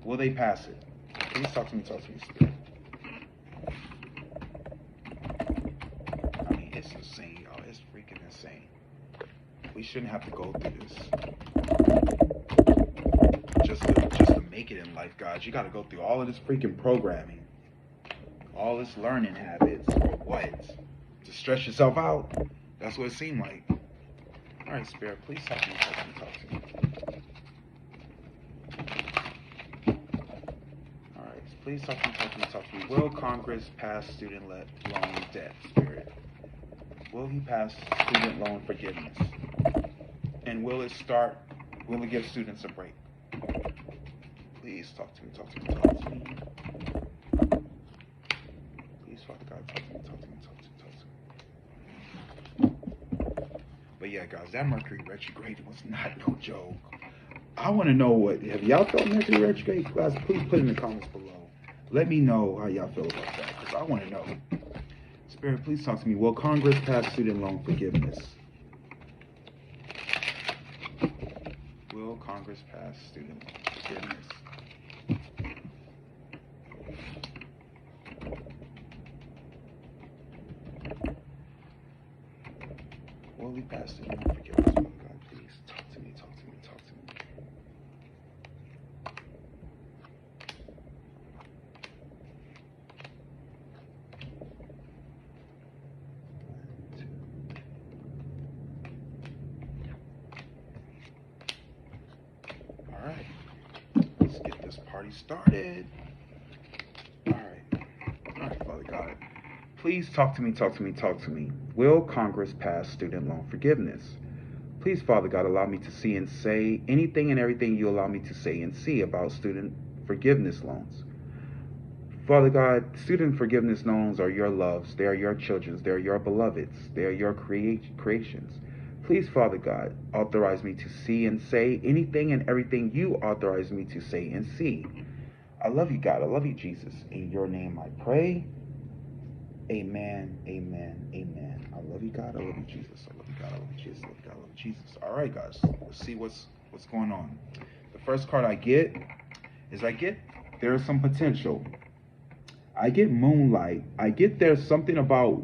Will they pass it? Please talk to me, spirit. I mean, it's insane, y'all. It's freaking insane. We shouldn't have to go through this. Just to make it in life, guys. You got to go through all of this freaking programming, all this learning habits, or what? To stress yourself out? That's what it seemed like. All right, spirit, please talk to me. All right, Please talk to me, talk to me, talk to me. Will Congress pass student loan debt, Spirit? Will he pass student loan forgiveness? And will it give students a break? Please talk to me, talk to me, talk to me. Please, Father God, talk to me, talk to me, talk to me, talk to me. But yeah, guys, that Mercury retrograde was not no joke. I want to know have y'all felt Mercury retrograde? Guys, please put in the comments below. Let me know how y'all feel about that, because I want to know. Spirit, please talk to me. Will Congress pass student loan forgiveness? Will Congress pass student loan forgiveness? Will we pass student loan forgiveness? Oh God, please talk to me, talk to me, talk to me. All right, let's get this party started. All right, Father God, please talk to me, talk to me, talk to me. Will Congress pass student loan forgiveness? Please, Father God, allow me to see and say anything and everything you allow me to say and see about student forgiveness loans. Father God, student forgiveness loans are your loves. They are your children's. They are your beloveds. They are your creations. Please, Father God, authorize me to see and say anything and everything you authorize me to say and see. I love you, God. I love you, Jesus. In your name I pray. Amen, amen, amen. I love you, God. I love you, Jesus. I love you, God. I love you, Jesus. I love you, God. I love you, Jesus. All right, guys. Let's see what's going on. The first card I get is there is some potential. I get moonlight. I get there's something about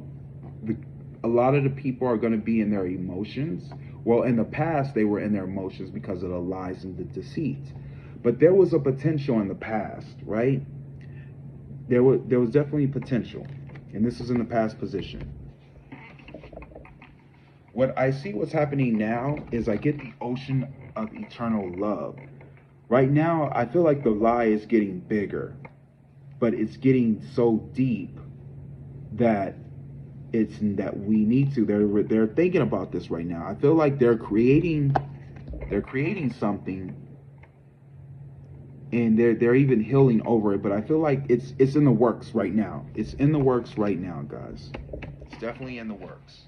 a lot of the people are going to be in their emotions. Well, in the past, they were in their emotions because of the lies and the deceit. But there was a potential in the past, right? There was definitely potential. And this is in the past position. What I see what's happening now is I get the ocean of eternal love. Right now, I feel like the lie is getting bigger, but it's getting so deep that we need to. They're thinking about this right now. I feel like they're creating something, and they're even healing over it. But I feel like it's in the works right now. It's in the works right now, guys. It's definitely in the works.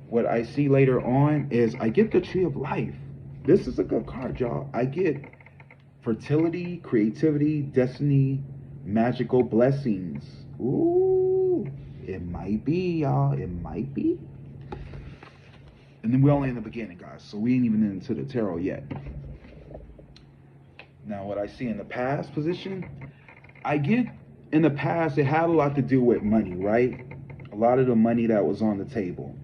What I see later on is I get the Tree of Life. This is a good card, y'all. I get fertility, creativity, destiny, magical blessings. Ooh, it might be, y'all. It might be. And then we're only in the beginning, guys. So we ain't even into the tarot yet. Now, what I see in the past position, I get in the past, it had a lot to do with money, right? A lot of the money that was on the table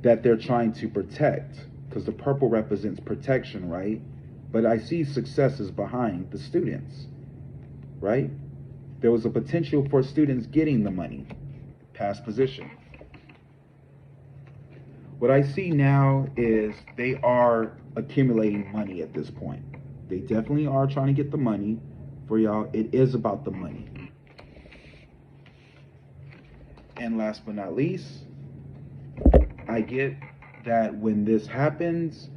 that they're trying to protect, because the purple represents protection, right? But I see successes behind the students, right? There was a potential for students getting the money, past position. What I see now is they are accumulating money at this point. They definitely are trying to get the money for y'all. It is about the money. And last but not least, I get that when this happens,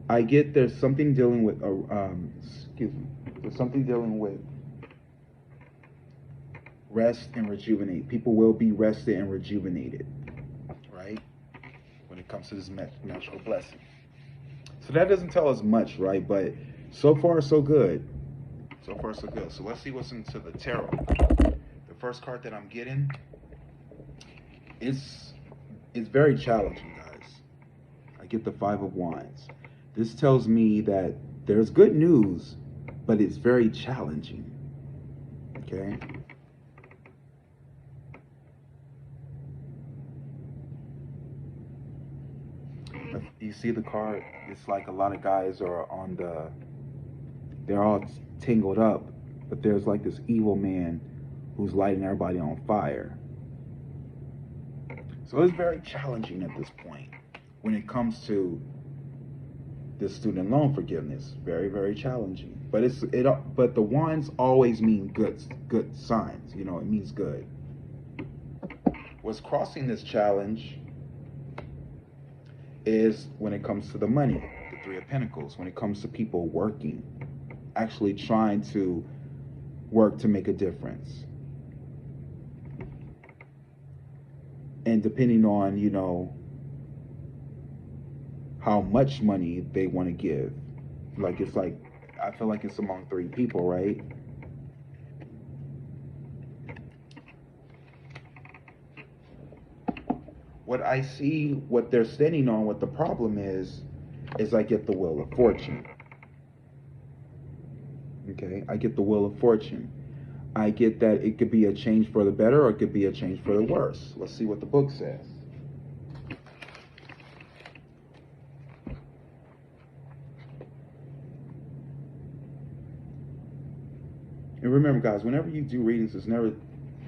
I get there's something dealing with there's something dealing with rest and rejuvenate. People will be rested and rejuvenated, right? When it comes to this magical blessing. So that doesn't tell us much, right? But so far, so good. So far, so good. So let's see what's into the tarot. The first card that I'm getting is very challenging, guys. I get the Five of Wands. This tells me that there's good news, but it's very challenging. Okay? You see the card? It's like a lot of guys are they're all tangled up, but there's like this evil man who's lighting everybody on fire. So it's very challenging at this point when it comes to this student loan forgiveness. Very, very challenging. But but the wands always mean good signs. You know, it means good. What's crossing this challenge is when it comes to the money, the Three of Pentacles. When it comes to people working, actually trying to work to make a difference. And depending on, you know, how much money they want to give. Like, it's like, I feel like it's among three people, right? What I see, what they're standing on, what the problem is I get the Wheel of Fortune. Okay, I get the Wheel of Fortune. I get that it could be a change for the better or it could be a change for the worse. Let's see what the book says. And remember, guys, whenever you do readings,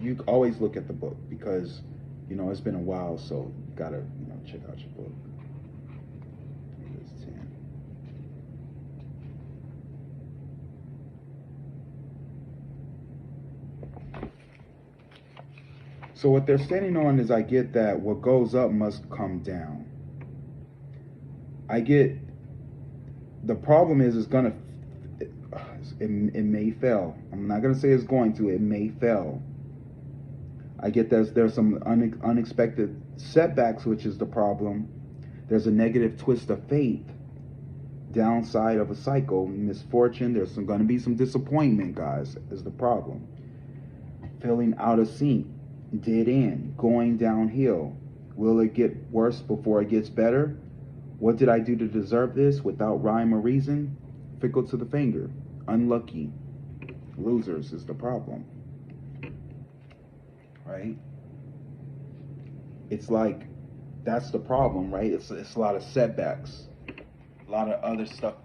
you always look at the book, because, you know, it's been a while, so you gotta, you know, check out your book. Here's 10. So what they're standing on is, I get that what goes up must come down. I get, the problem is, it may fail. I'm not going to say it's going to. It may fail. I get there's some unexpected setbacks, which is the problem. There's a negative twist of fate, downside of a cycle, misfortune. There's going to be some disappointment, guys, is the problem. Feeling out of sync, dead end, going downhill. Will it get worse before it gets better? What did I do to deserve this? Without rhyme or reason? Fickle to the finger. Unlucky. Losers is the problem. Right? It's like, that's the problem, right? It's a lot of setbacks. A lot of other stuff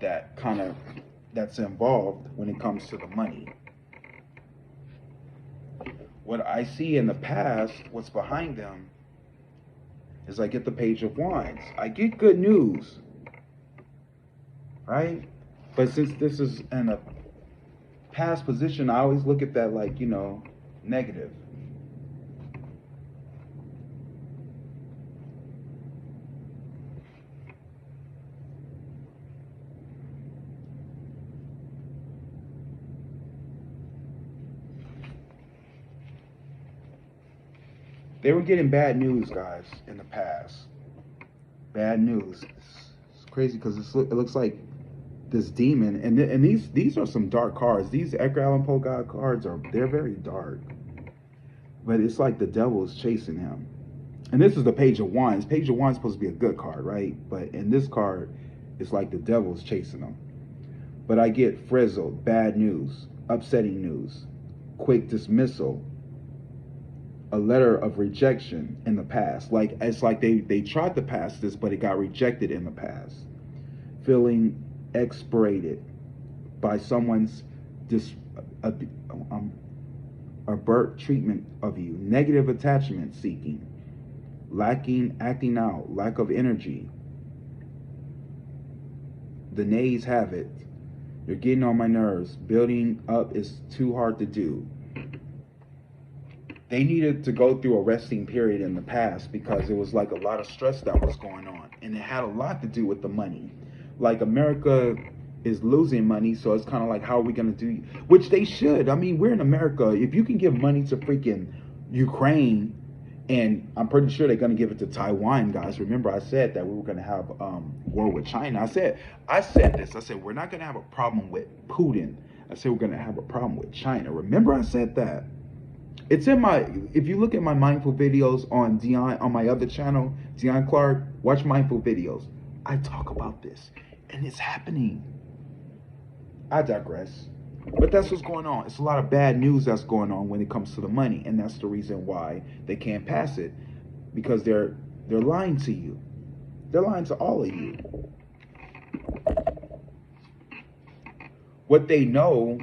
that's involved when it comes to the money. What I see in the past, what's behind them, is I get the Page of Wands. I get good news. Right? But since this is in a past position, I always look at that like, you know, negative. They were getting bad news, guys, in the past. Bad news. It's crazy because it looks like this demon, and these are some dark cards. These Edgar Allan Poe God cards they're very dark. But it's like the devil is chasing him. And this is the Page of Wands. Page of Wands is supposed to be a good card, right? But in this card, it's like the devil is chasing him. But I get frizzled, bad news, upsetting news, quick dismissal, a letter of rejection in the past. Like, it's like they tried to pass this, but it got rejected in the past. Feeling exploited by someone's avert treatment of you. Negative attachment seeking. Lacking acting out. Lack of energy. The nays have it. You're getting on my nerves. Building up is too hard to do. They needed to go through a resting period in the past because it was like a lot of stress that was going on. And it had a lot to do with the money. Like, America is losing money, so it's kind of like, how are we going to do? Which they should. I mean, we're in America. If you can give money to freaking Ukraine, and I'm pretty sure they're going to give it to Taiwan, guys. Remember, I said that we were going to have war with China. I said this. I said, we're not going to have a problem with Putin. I said, we're going to have a problem with China. Remember, I said that. It's in if you look at my mindful videos on my other channel, Dion Clark, watch mindful videos. I talk about this, and it's happening. I digress. But that's what's going on. It's a lot of bad news that's going on when it comes to the money, and that's the reason why they can't pass it, because they're lying to you. They're lying to all of you. What they know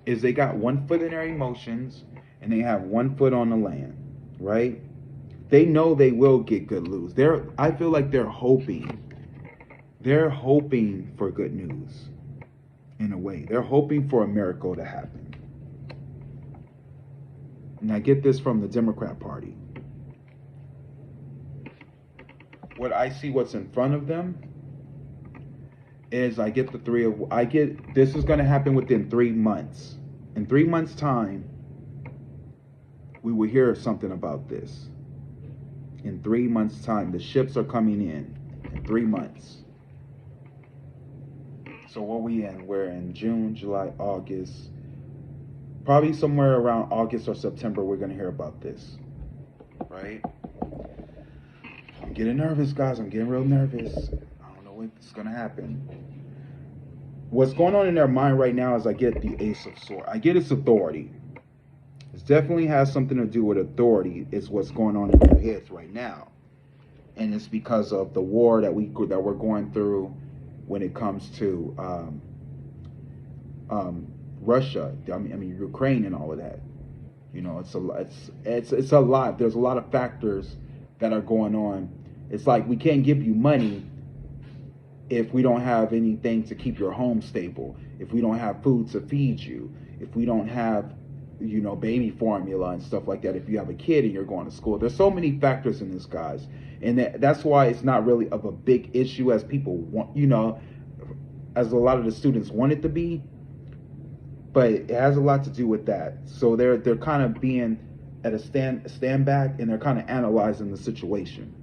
is they got one foot in their emotions and they have one foot on the land, right? They know they will get good news. I feel like they're hoping for good news. in a way. They're hoping for a miracle to happen. And I get this from the Democrat Party. What I see what's in front of them is I get this is going to happen within 3 months. In 3 months' time, we will hear something about this. In 3 months' time, the ships are coming in 3 months. So what we in? We're in June, July, August. Probably somewhere around August or September, we're going to hear about this. Right? I'm getting nervous, guys. I'm getting real nervous. I don't know what's going to happen. What's going on in their mind right now is I get the Ace of Swords. I get its authority. It definitely has something to do with authority. It's what's going on in their heads right now. And it's because of the war that we're going through when it comes to Russia. I mean Ukraine and all of that. You know, it's a lot. There's a lot of factors that are going on. It's like we can't give you money if we don't have anything to keep your home stable, if we don't have food to feed you, if we don't have, you know, baby formula and stuff like that, if you have a kid and you're going to school. There's so many factors in this, guys. And that's why it's not really of a big issue as people want, you know, as a lot of the students want it to be. But it has a lot to do with that. So they're kind of being at a stand back, and they're kind of analyzing the situation.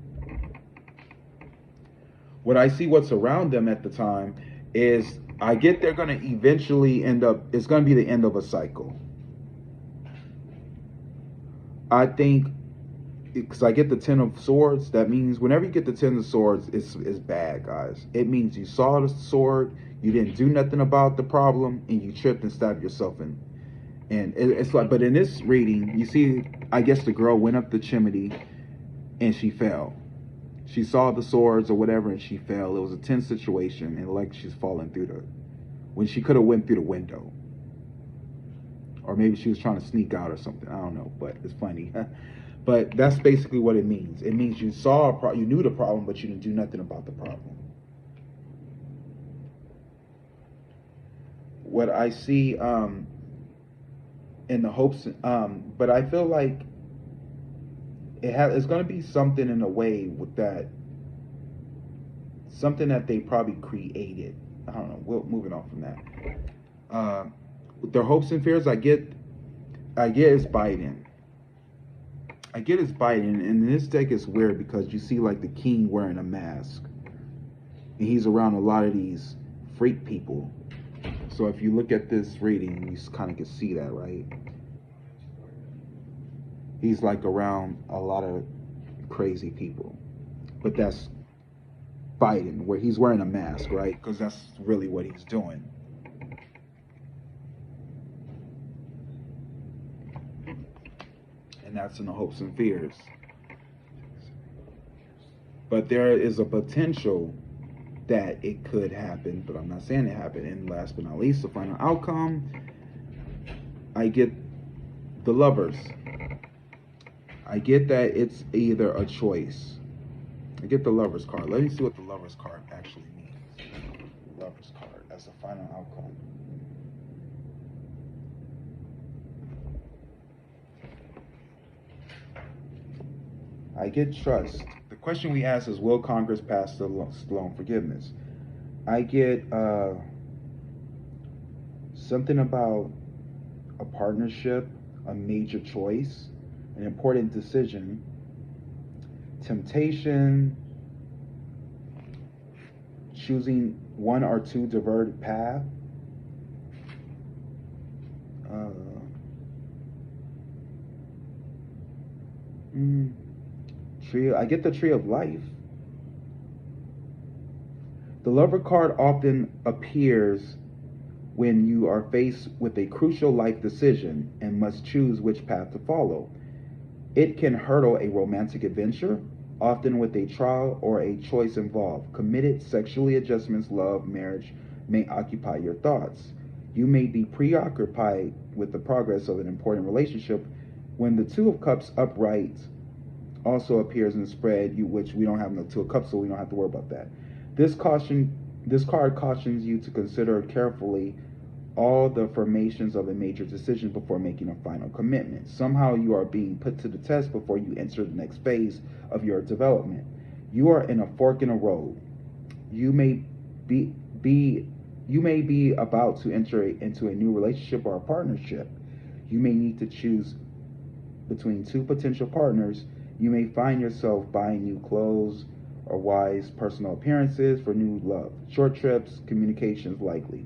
What I see what's around them at the time is I get they're going to eventually end up, it's going to be the end of a cycle. I think, because I get the Ten of Swords, that means whenever you get the Ten of Swords, it's bad, guys. It means you saw the sword, you didn't do nothing about the problem, and you tripped and stabbed yourself in. And it's like, but in this reading, you see, I guess the girl went up the chimney and she fell. She saw the swords or whatever and she fell. It was a tense situation, and like she's falling through when she could have went through the window. Or maybe she was trying to sneak out or something. I don't know, but it's funny. But that's basically what it means. It means you saw you knew the problem, but you didn't do nothing about the problem. What I see in the hopes, but I feel like it's going to be something in a way with that, something that they probably created. I don't know. We're moving on from that. With their hopes and fears, I get is Biden. I get it's Biden, and this deck is weird because you see like the king wearing a mask, and he's around a lot of these freak people. So if you look at this reading, you kind of can see that, right? He's like around a lot of crazy people, but that's Biden, where he's wearing a mask, right? Because that's really what he's doing. And that's in the hopes and fears. But there is a potential that it could happen, but I'm not saying it happened. And last but not least, the final outcome, I get the Lovers. I get that it's either a choice. I get the Lovers card. Let me see what the Lovers card actually means. Lovers card as the final outcome. I get trust. The question we ask is, will Congress pass the loan forgiveness? I get something about a partnership, a major choice, an important decision, temptation, choosing one or two diverted path, I get the Tree of Life. The Lover card often appears when you are faced with a crucial life decision and must choose which path to follow. It can hurdle a romantic adventure, often with a trial or a choice involved. Committed, sexually adjustments, love, marriage may occupy your thoughts. You may be preoccupied with the progress of an important relationship when the Two of Cups upright also appears in the spread, which we don't have no Two of Cups, so we don't have to worry about that. This card cautions you to consider carefully all the formations of a major decision before making a final commitment. Somehow you are being put to the test before you enter the next phase of your development. You are in a fork in a road. You may be about to enter into a new relationship or a partnership. You may need to choose between two potential partners. You may find yourself buying new clothes or wise personal appearances for new love. Short trips, communications likely.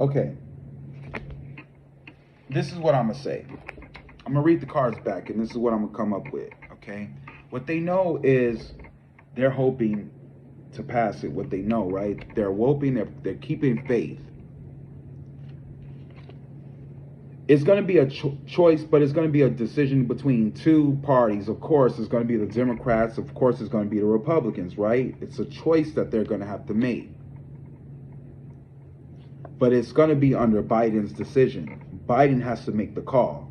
Okay. This is what I'm going to say. I'm going to read the cards back, and this is what I'm going to come up with, okay? What they know is they're hoping to pass it, what they know, right? They're hoping, they're keeping faith. It's going to be a choice, but it's going to be a decision between two parties. Of course, it's going to be the Democrats. Of course, it's going to be the Republicans, right? It's a choice that they're going to have to make. But it's going to be under Biden's decision. Biden has to make the call.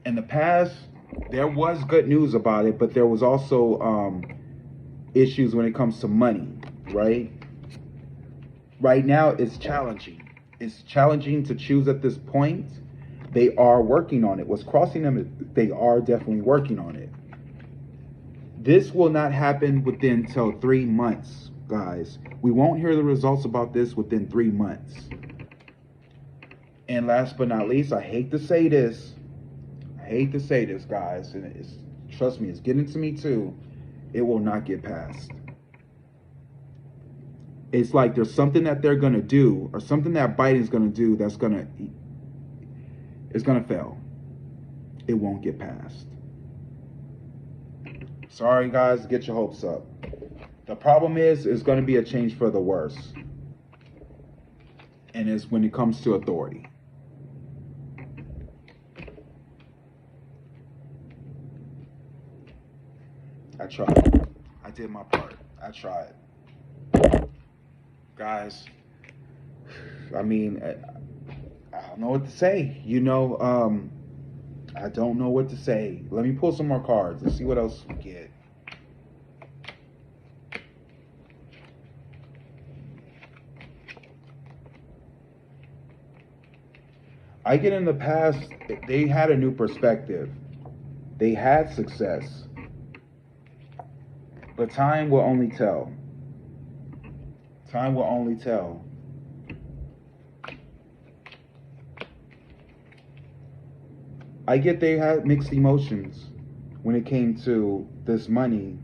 In the past, there was good news about it, but there was also issues when it comes to money, right? Right now, it's challenging. It's challenging to choose at this point. They are working on it. What's crossing them, they are definitely working on it. This will not happen within till 3 months, guys. We won't hear the results about this within 3 months. And last but not least, I hate to say this, guys, and trust me, it's getting to me too. It will not get passed. It's like there's something that they're going to do, or something that Biden's going to do it's going to fail. It won't get passed. Sorry, guys, get your hopes up. The problem is, it's going to be a change for the worse. And it's when it comes to authority. I tried. I did my part. I tried. Guys, I mean, I don't know what to say. I don't know what to say. Let me pull some more cards. Let's see what else we get. I get in the past, they had a new perspective. They had success. But time will only tell. Time will only tell. I get they had mixed emotions when it came to this money.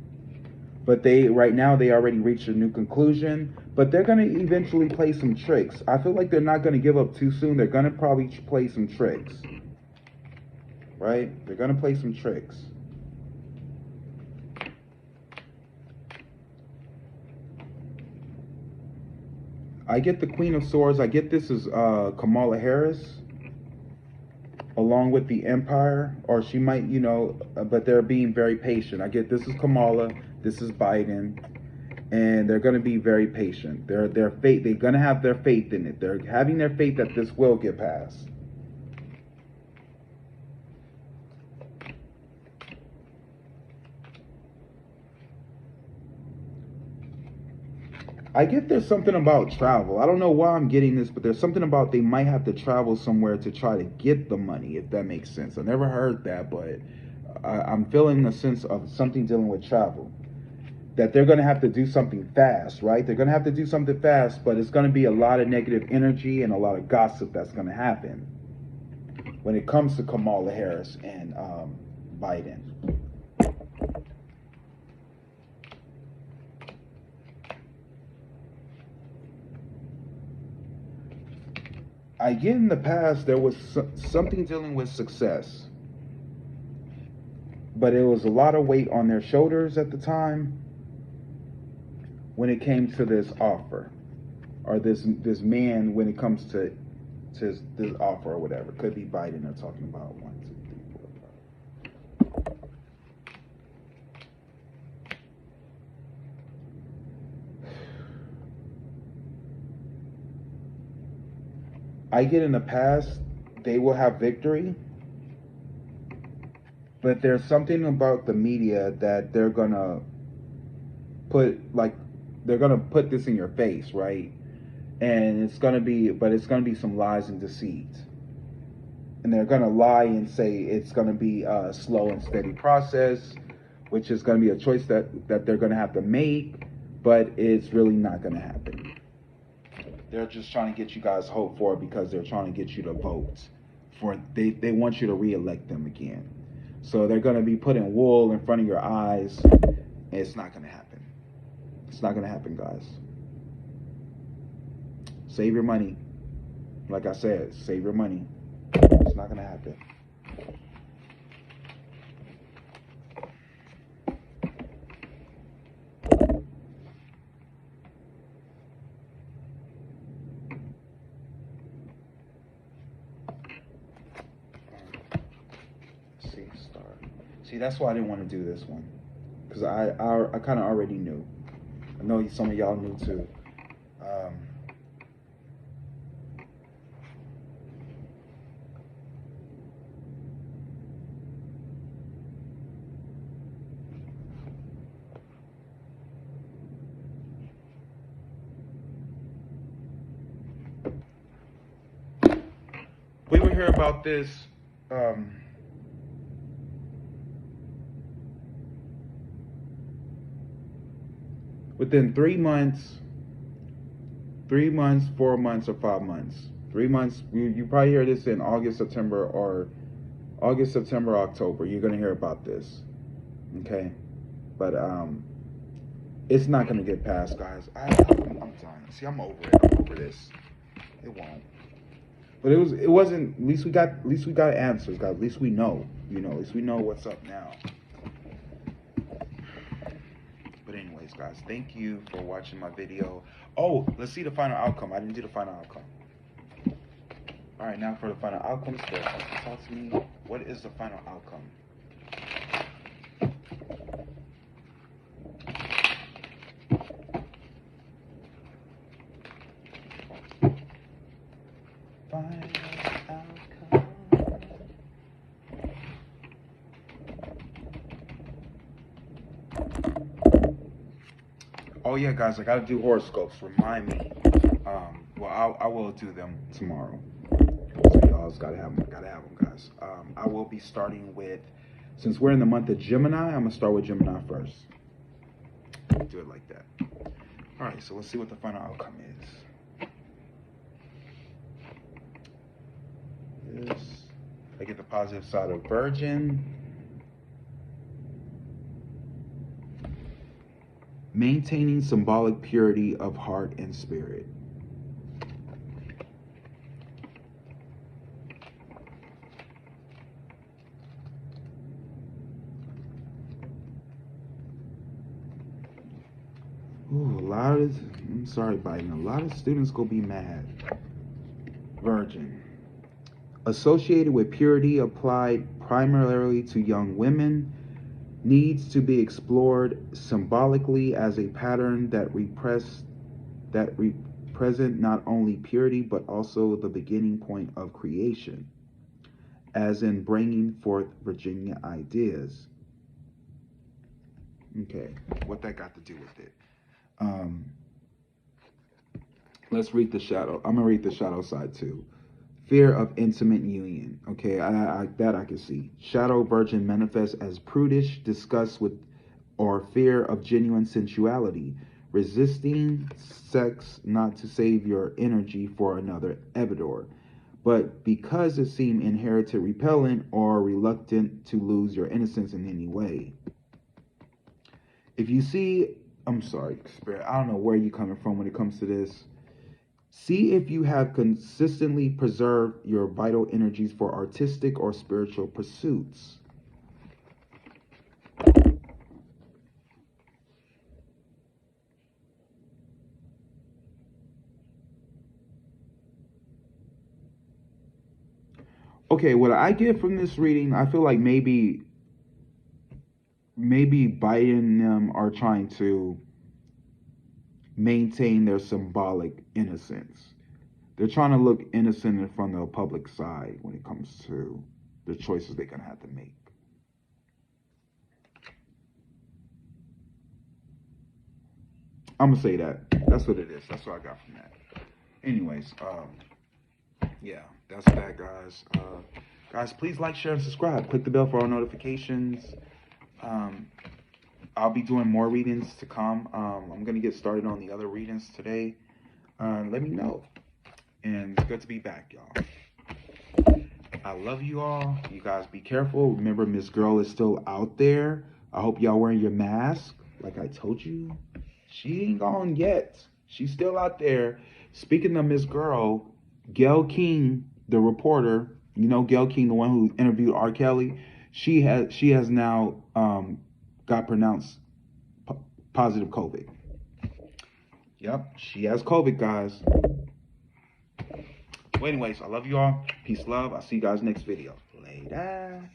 But right now they already reached a new conclusion. But they're going to eventually play some tricks. I feel like they're not going to give up too soon. They're going to probably play some tricks. Right? They're going to play some tricks. I get the Queen of Swords. I get this is Kamala Harris, along with the Empire, or she might, but they're being very patient. I get this is Kamala, this is Biden, and they're going to be very patient. They're going to have their faith in it. They're having their faith that this will get passed. I get there's something about travel. I don't know why I'm getting this, but there's something about they might have to travel somewhere to try to get the money, if that makes sense. I never heard that, but I'm feeling a sense of something dealing with travel. That they're going to have to do something fast, right? They're going to have to do something fast, but it's going to be a lot of negative energy and a lot of gossip that's going to happen when it comes to Kamala Harris and Biden. I get in the past there was something dealing with success, but it was a lot of weight on their shoulders at the time when it came to this offer, or this man when it comes to this offer or whatever. Could be Biden they're talking about. 1, 2, 3, 4, 5. I get in the past, they will have victory. But there's something about the media that they're gonna put like they're gonna put this in your face, right? And it's gonna be some lies and deceit. And they're gonna lie and say it's gonna be a slow and steady process, which is gonna be a choice that they're gonna have to make, but it's really not gonna happen. They're just trying to get you guys hope for it because they're trying to get you to vote for they want you to reelect them again. So they're gonna be putting wool in front of your eyes. And it's not gonna happen. It's not gonna happen, guys. Save your money. Like I said, save your money. It's not gonna happen. See, that's why I didn't want to do this one, because I kind of already knew. I know some of y'all knew too. We will hear about this. Within 3 months, 4 months, or 5 months. 3 months. You probably hear this in August, September, October. You're gonna hear about this, okay? But it's not gonna get passed, guys. I'm done. See, I'm over it. I'm over this. It won't. But it wasn't. At least we got answers, guys. At least we know. At least we know what's up now. But anyways, guys, thank you for watching my video. Oh, let's see the final outcome. I didn't do the final outcome. All right, now for the final outcome. Talk to me. What is the final outcome? Final outcome. Oh yeah, guys, I gotta do horoscopes. Remind me. Well, I will do them tomorrow. So y'all gotta have them. Guys. I will be starting with, since we're in the month of Gemini, I'm gonna start with Gemini first. Do it like that. All right. So let's see what the final outcome is. This, I get the positive side of Virgin. Maintaining symbolic purity of heart and spirit. Ooh, I'm sorry, Biden. A lot of students gonna be mad. Virgin. Associated with purity applied primarily to young women, needs to be explored symbolically as a pattern that represent not only purity but also the beginning point of creation, as in bringing forth Virginia ideas. Okay, what that got to do with it? Let's read the shadow. I'm gonna read the shadow side too. Fear of intimate union. Okay, that I can see. Shadow Virgin manifests as prudish disgust with or fear of genuine sensuality, resisting sex not to save your energy for another Evador, but because it seemed inherited repellent or reluctant to lose your innocence in any way. If you see, I'm sorry, Spirit, I don't know where you're coming from when it comes to this. See if you have consistently preserved your vital energies for artistic or spiritual pursuits. Okay, what I get from this reading, I feel like maybe Biden and them are trying to maintain their symbolic innocence. They're trying to look innocent in front of the public side when it comes to the choices they're going to have to make. I'm gonna say that. That's what it is. That's what I got from that. Anyways, yeah, that's that, guys. Guys, please like, share, and subscribe. Click the bell for all notifications. I'll be doing more readings to come. I'm gonna get started on the other readings today. Let me know. And it's good to be back, y'all. I love you all. You guys be careful. Remember, Miss Girl is still out there. I hope y'all wearing your mask. Like I told you, she ain't gone yet. She's still out there. Speaking of Miss Girl, Gayle King, the reporter, you know Gayle King, the one who interviewed R. Kelly, she has now got pronounced positive COVID. Yep, she has COVID, guys. Well, anyways, I love you all. Peace, love. I'll see you guys next video. Later.